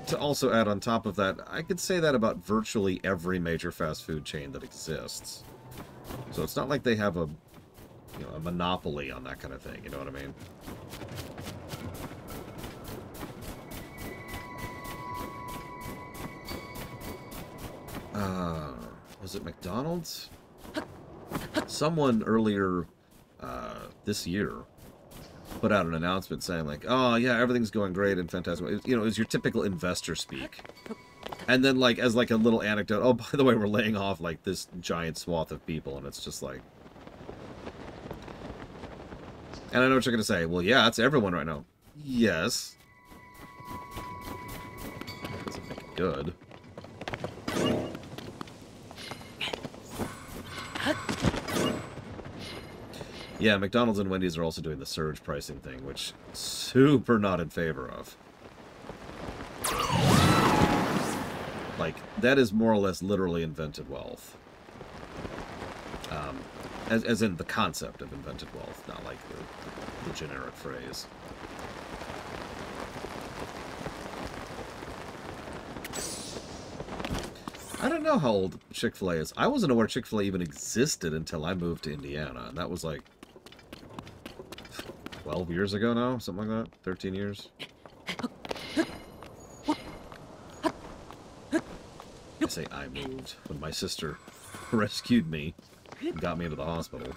to also add on top of that, I could say that about virtually every major fast food chain that exists. So it's not like they have a... you know, a monopoly on that kind of thing, you know what I mean? Was it McDonald's? Someone earlier this year put out an announcement saying like, oh yeah, everything's going great and fantastic. You know, it was your typical investor speak. And then like, as like a little anecdote, oh, by the way, we're laying off like this giant swath of people, and it's just like... and I know what you're going to say. Well, yeah, it's everyone right now. Yes. That doesn't make it good. Yeah, McDonald's and Wendy's are also doing the surge pricing thing, which super not in favor of. Like, that is more or less literally invented wealth. As in the concept of invented wealth, not like the generic phrase. I don't know how old Chick-fil-A is. I wasn't aware Chick-fil-A even existed until I moved to Indiana. And that was like 12 years ago now? Something like that? 13 years? I say I moved when my sister rescued me and got me into the hospital.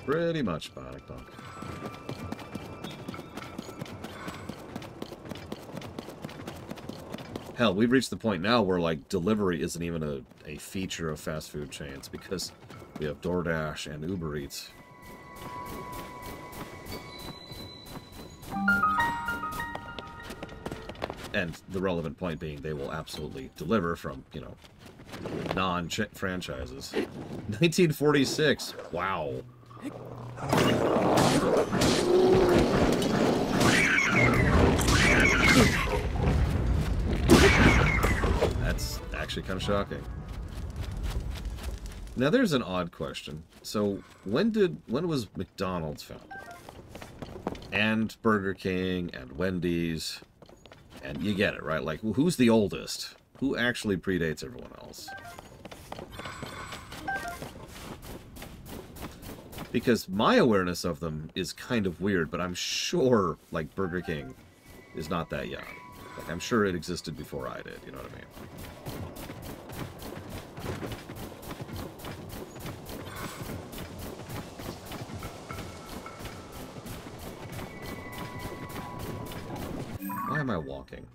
Pretty much, Bionic Dog. Hell, we've reached the point now where, like, delivery isn't even a feature of fast food chains because we have DoorDash and Uber Eats. And the relevant point being they will absolutely deliver from, you know, non-franchises. 1946. Wow. That's actually kind of shocking. Now there's an odd question. So when was McDonald's founded? And Burger King and Wendy's, and you get it, right? Like, who's the oldest? Who actually predates everyone else? Because my awareness of them is kind of weird, but I'm sure, like, Burger King is not that young. Like, I'm sure it existed before I did, you know what I mean? Why am I walking?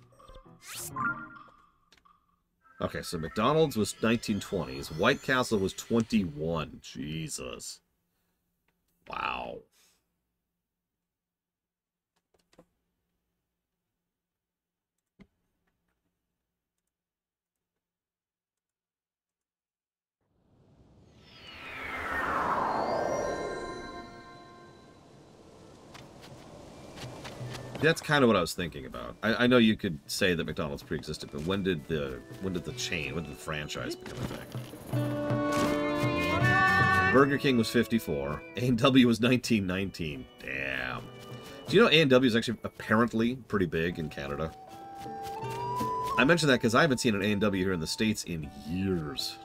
Okay, so McDonald's was 1920s. White Castle was 21. Jesus. Wow. That's kind of what I was thinking about. I know you could say that McDonald's pre-existed, but when did the franchise become a thing? Burger King was 54. A&W was 1919. Damn. Do you know A&W is actually apparently pretty big in Canada? I mention that because I haven't seen an A&W here in the States in years.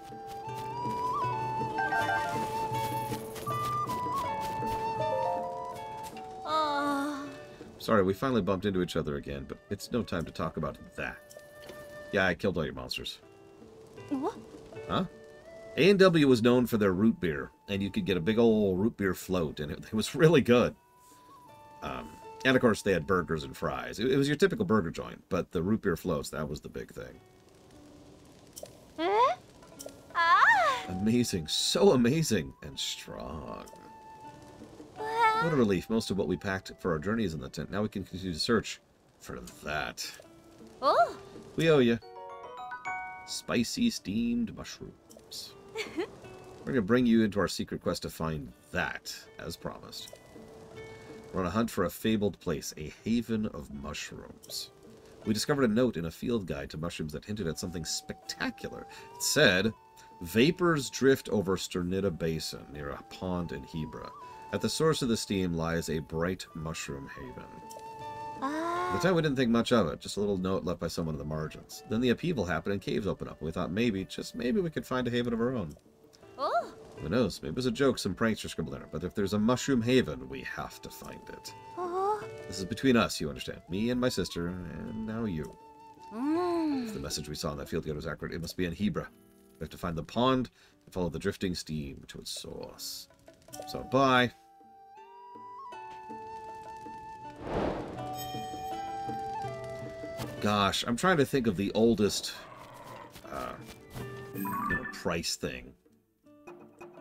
Sorry, we finally bumped into each other again, but it's no time to talk about that. Yeah, I killed all your monsters. What? Huh? A&W was known for their root beer, and you could get a big old root beer float, and it was really good. And of course, they had burgers and fries. It was your typical burger joint, but the root beer floats, that was the big thing. Eh? Ah! Amazing. So amazing and strong. What a relief. Most of what we packed for our journey is in the tent. Now we can continue to search for that. Oh! We owe you. Spicy steamed mushrooms. We're going to bring you into our secret quest to find that, as promised. We're on a hunt for a fabled place, a haven of mushrooms. We discovered a note in a field guide to mushrooms that hinted at something spectacular. It said, vapors drift over Sternita Basin near a pond in Hebra. At the source of the steam lies a bright mushroom haven. At the time, we didn't think much of it, just a little note left by someone in the margins. Then the upheaval happened and caves opened up, and we thought maybe, just maybe, we could find a haven of our own. Oh! Who knows? Maybe it was a joke some prankster scribbled in it, but if there's a mushroom haven, we have to find it. Oh! This is between us, you understand. Me and my sister, and now you. Mm. If the message we saw in that field guide was accurate, it must be in Hebra. We have to find the pond and follow the drifting steam to its source. So, bye. Gosh, I'm trying to think of the oldest, price thing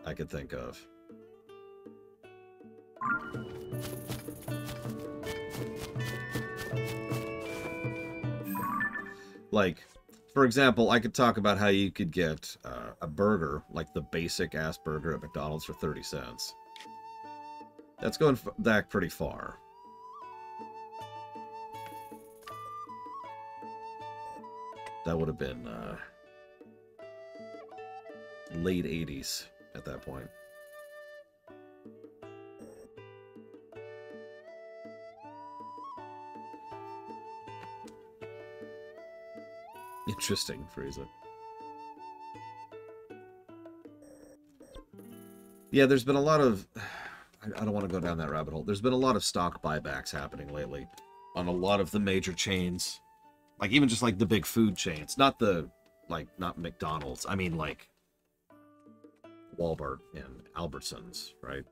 I could think of. Like, For example, I could talk about how you could get a burger, like the basic-ass burger at McDonald's for 30 cents. That's going back pretty far. That would have been late 80s at that point. Interesting, Frieza. Yeah, there's been a lot of... I don't want to go down that rabbit hole. There's been a lot of stock buybacks happening lately on a lot of the major chains. Like, even just, like, the big food chains. Not the, like, not McDonald's. I mean, like, Walmart and Albertsons, right?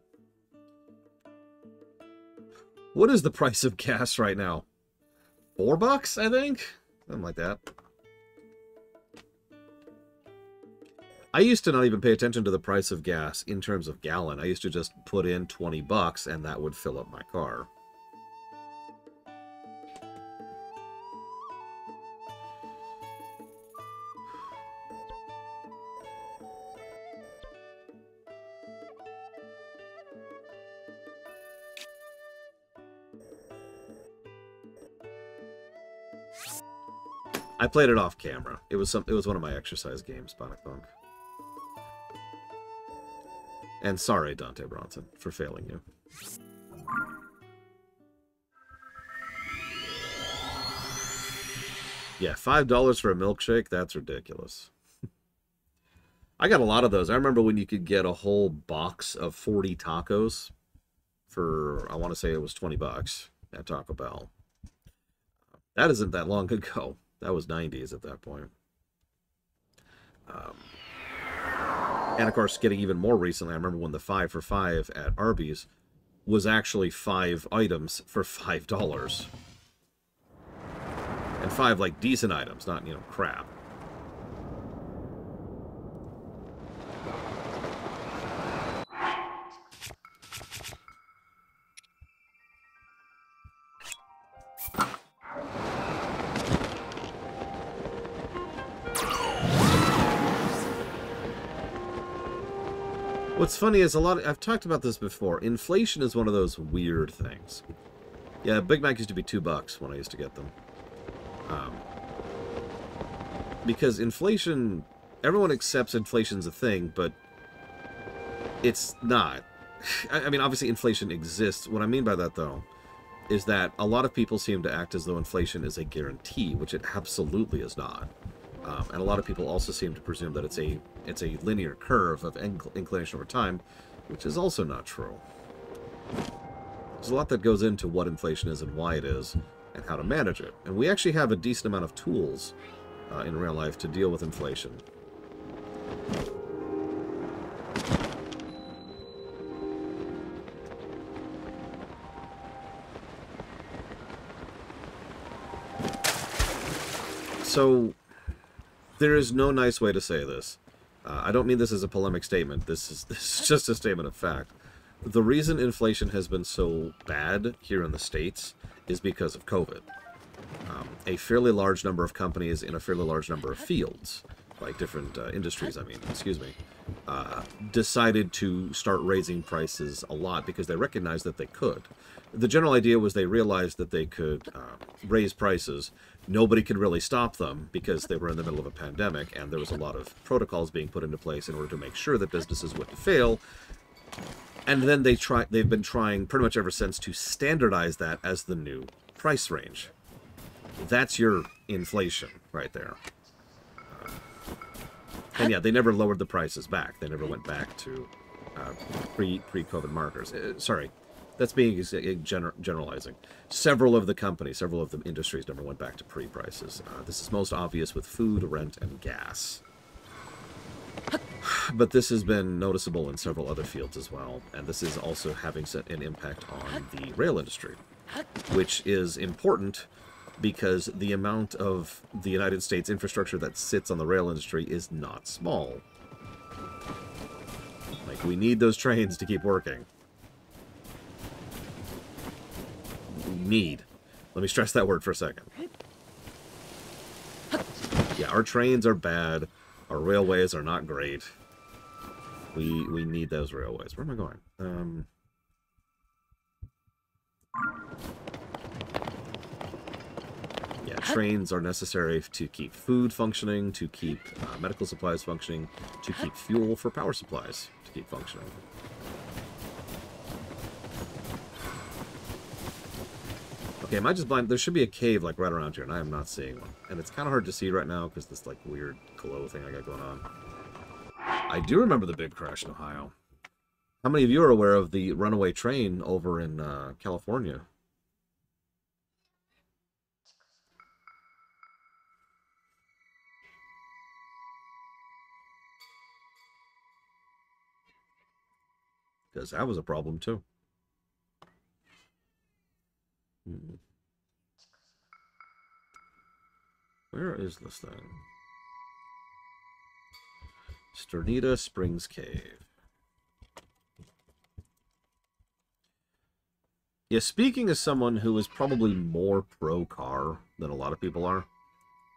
What is the price of gas right now? $4, I think? Something like that. I used to not even pay attention to the price of gas in terms of gallon. I used to just put in $20 and that would fill up my car. I played it off camera. It was one of my exercise games, Bonnet. And sorry, Dante Bronson, for failing you. Yeah, $5 for a milkshake? That's ridiculous. I got a lot of those. I remember when you could get a whole box of 40 tacos for, I want to say it was $20 at Taco Bell. That isn't that long ago. That was 90s at that point. And of course, getting even more recently, I remember when the 5 for $5 at Arby's was actually 5 items for $5. And 5, like, decent items, not, you know, crap. What's funny is I've talked about this before. Inflation is one of those weird things. Yeah, Big Mac used to be $2 when I used to get them. Because inflation, everyone accepts inflation's a thing, but it's not. I mean, obviously inflation exists. What I mean by that, though, is that a lot of people seem to act as though inflation is a guarantee, which it absolutely is not. And a lot of people also seem to presume that it's a linear curve of inclination over time, which is also not true. There's a lot that goes into what inflation is and why it is, and how to manage it. And we actually have a decent amount of tools in real life to deal with inflation. So, there is no nice way to say this. I don't mean this as a polemic statement. This is just a statement of fact. The reason inflation has been so bad here in the States is because of COVID. A fairly large number of companies in a fairly large number of fields, like different industries, decided to start raising prices a lot because they recognized that they could. The general idea was they realized that they could raise prices. Nobody could really stop them because they were in the middle of a pandemic, and there was a lot of protocols being put into place in order to make sure that businesses wouldn't fail. And then they've been trying pretty much ever since to standardize that as the new price range. That's your inflation right there. And yeah, they never lowered the prices back. They never went back to pre-COVID markers. Sorry, that's being generalizing. Several of the companies, several of the industries never went back to pre-prices. This is most obvious with food, rent, and gas. But this has been noticeable in several other fields as well, and this is also having an impact on the rail industry, which is important because the amount of the United States infrastructure that sits on the rail industry is not small. Like, we need those trains to keep working. Need. Let me stress that word for a second. Yeah, our trains are bad. Our railways are not great. We need those railways. Where am I going? Yeah, trains are necessary to keep food functioning, to keep medical supplies functioning, to keep fuel for power supplies to keep functioning. Okay, am I just blind? There should be a cave, like, right around here, and I am not seeing one. And it's kind of hard to see right now, because this, like, weird glow thing I got going on. I do remember the big crash in Ohio. How many of you are aware of the runaway train over in California? Because that was a problem, too. Where is this thing? Sternita Springs Cave. Yeah, speaking as someone who is probably more pro-car than a lot of people are,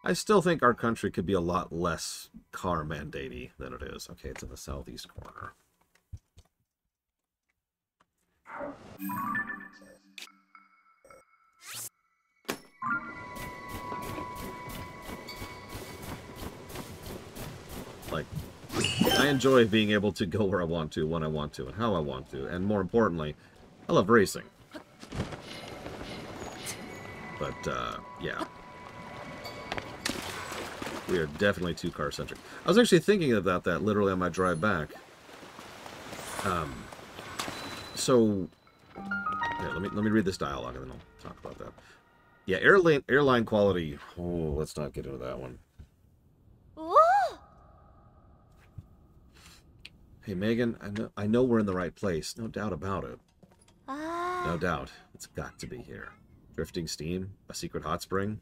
I still think our country could be a lot less car mandatey than it is. Okay, it's in the southeast corner. Like, I enjoy being able to go where I want to, when I want to, and how I want to, and more importantly, I love racing. But, yeah. We are definitely too car-centric. I was actually thinking about that literally on my drive back. So, yeah, let me read this dialogue and then I'll talk about that. Yeah, airline quality. Oh, let's not get into that one. Ooh. Hey, Megan, I know we're in the right place. No doubt about it. Ah. No doubt. It's got to be here. Drifting steam? A secret hot spring?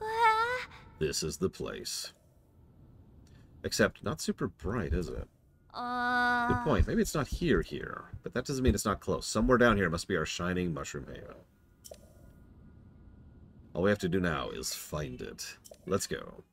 Ah. This is the place. Except, not super bright, is it? Good point. Maybe it's not here, but that doesn't mean it's not close. Somewhere down here must be our shining mushroom haven. All we have to do now is find it. Let's go.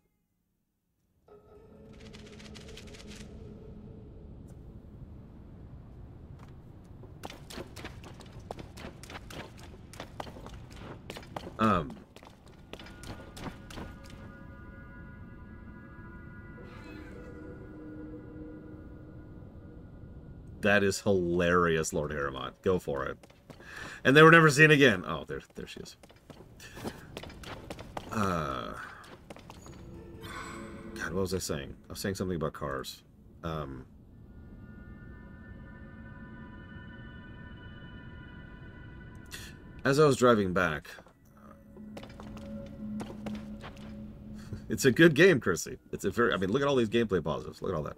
That is hilarious, Lord Harrimont. Go for it. And they were never seen again. Oh, there she is. God, what was I saying? I was saying something about cars. As I was driving back... It's a good game, Chrissy. It's a very... I mean, look at all these gameplay positives. Look at all that.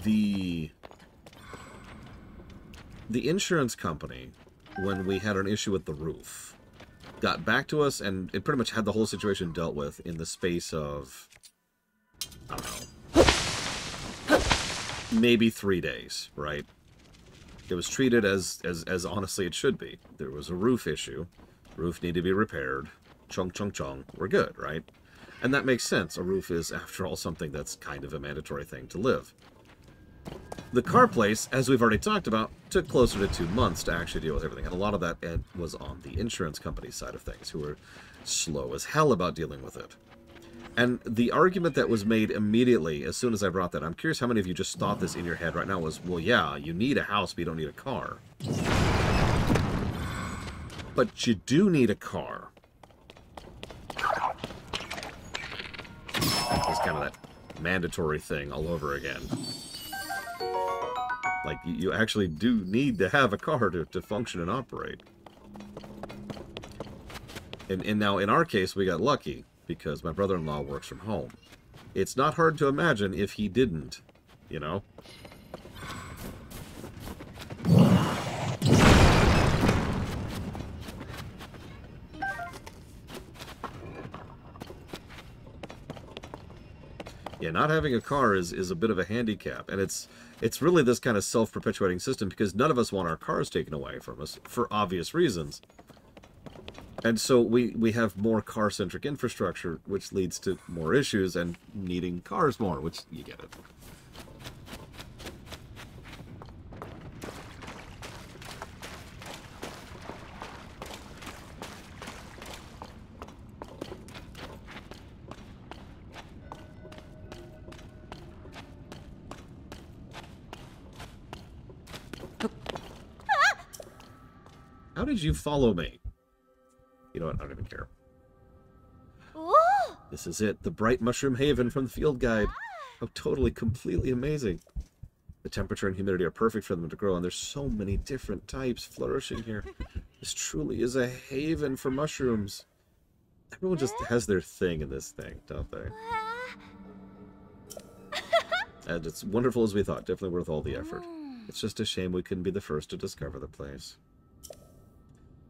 The insurance company, when we had an issue with the roof, got back to us, and it pretty much had the whole situation dealt with in the space of, I don't know, maybe 3 days, right? It was treated as honestly it should be. There was a roof issue. Roof needed to be repaired. Chung, chung, chung. We're good, right? And that makes sense. A roof is, after all, something that's kind of a mandatory thing to live. The car place, as we've already talked about, took closer to 2 months to actually deal with everything. And a lot of that was on the insurance company side of things, who were slow as hell about dealing with it. And the argument that was made immediately as soon as I brought that, I'm curious how many of you just thought this in your head right now, was, well, yeah, you need a house, but you don't need a car. But you do need a car. It's kind of that mandatory thing all over again. Like, you actually do need to have a car to function and operate. And now, in our case, we got lucky, because my brother-in-law works from home. It's not hard to imagine if he didn't, you know? Yeah, not having a car is a bit of a handicap, and it's really this kind of self-perpetuating system, because none of us want our cars taken away from us, for obvious reasons. And so we have more car-centric infrastructure, which leads to more issues and needing cars more, which you get it. How did you follow me? You know what? I don't even care. Ooh. This is it. The bright mushroom haven from the field guide. How totally, completely amazing. The temperature and humidity are perfect for them to grow, and there's so many different types flourishing here. This truly is a haven for mushrooms. Everyone just has their thing in this thing, don't they? And it's wonderful as we thought. Definitely worth all the effort. It's just a shame we couldn't be the first to discover the place.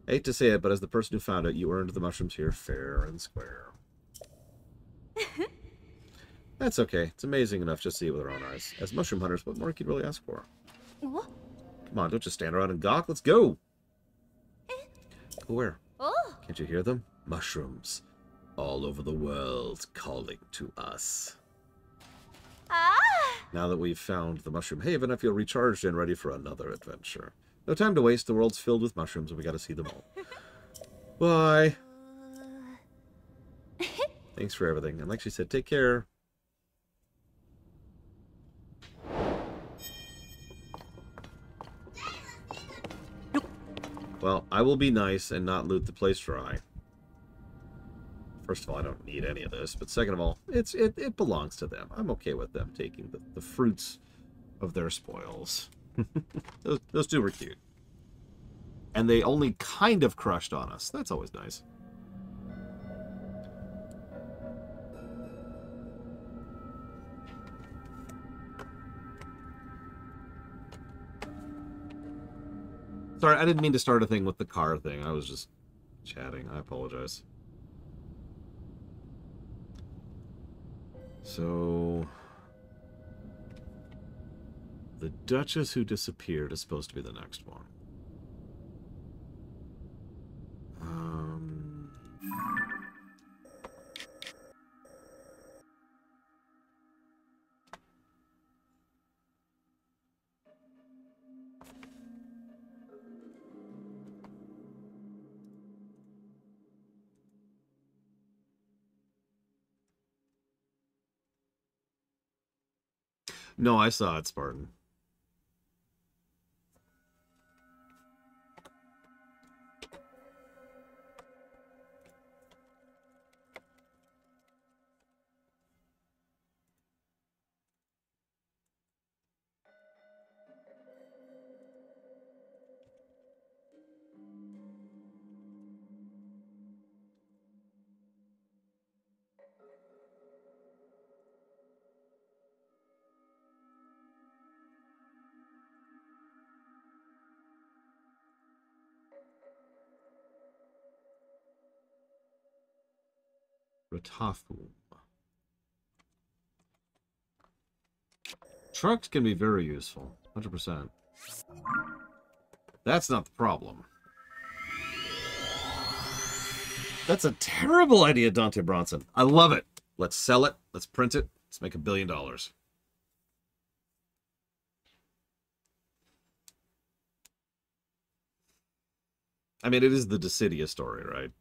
I hate to say it, but as the person who found it, you earned the mushrooms here fair and square. That's okay. It's amazing enough to see it with our own eyes. As mushroom hunters, what more could you really ask for? What? Come on, don't just stand around and gawk. Let's go! Go where? Oh. Can't you hear them? Mushrooms. All over the world calling to us. Ah. Now that we've found the Mushroom Haven, I feel recharged and ready for another adventure. No time to waste. The world's filled with mushrooms and we gotta see them all. Bye! Thanks for everything. And like she said, take care. Well, I will be nice and not loot the place dry. First of all, I don't need any of this, but second of all, it belongs to them. I'm okay with them taking the fruits of their spoils. those two were cute. And they only kind of crushed on us. That's always nice. Sorry, I didn't mean to start a thing with the car thing. I was just chatting. I apologize. So, the Duchess who disappeared is supposed to be the next one. No, I saw it, Spartan. Ratafu. Trucks can be very useful. 100%. That's not the problem. That's a terrible idea, Dante Bronson. I love it. Let's sell it. Let's print it. Let's make $1 billion. I mean, it is the Dissidia story, right?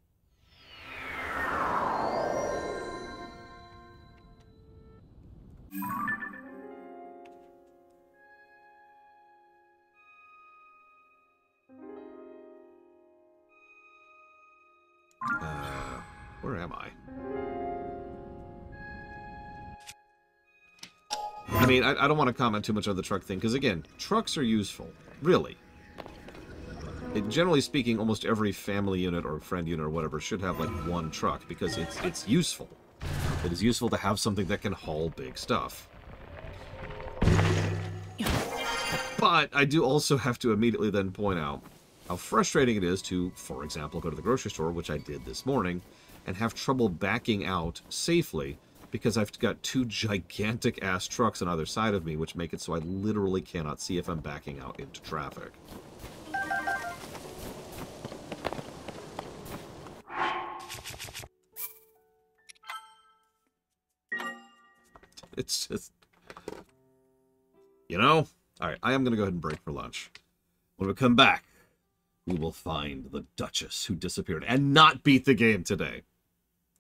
Where am I? I mean, I don't want to comment too much on the truck thing, because again, trucks are useful. Really. Generally speaking, almost every family unit or friend unit or whatever should have, like, one truck, because it's useful. It is useful to have something that can haul big stuff. But I do also have to immediately then point out how frustrating it is to, for example, go to the grocery store, which I did this morning, and have trouble backing out safely because I've got two gigantic-ass trucks on either side of me, which make it so I literally cannot see if I'm backing out into traffic. It's just... You know? Alright, I am going to go ahead and break for lunch. When we come back, we will find the Duchess who disappeared and not beat the game today.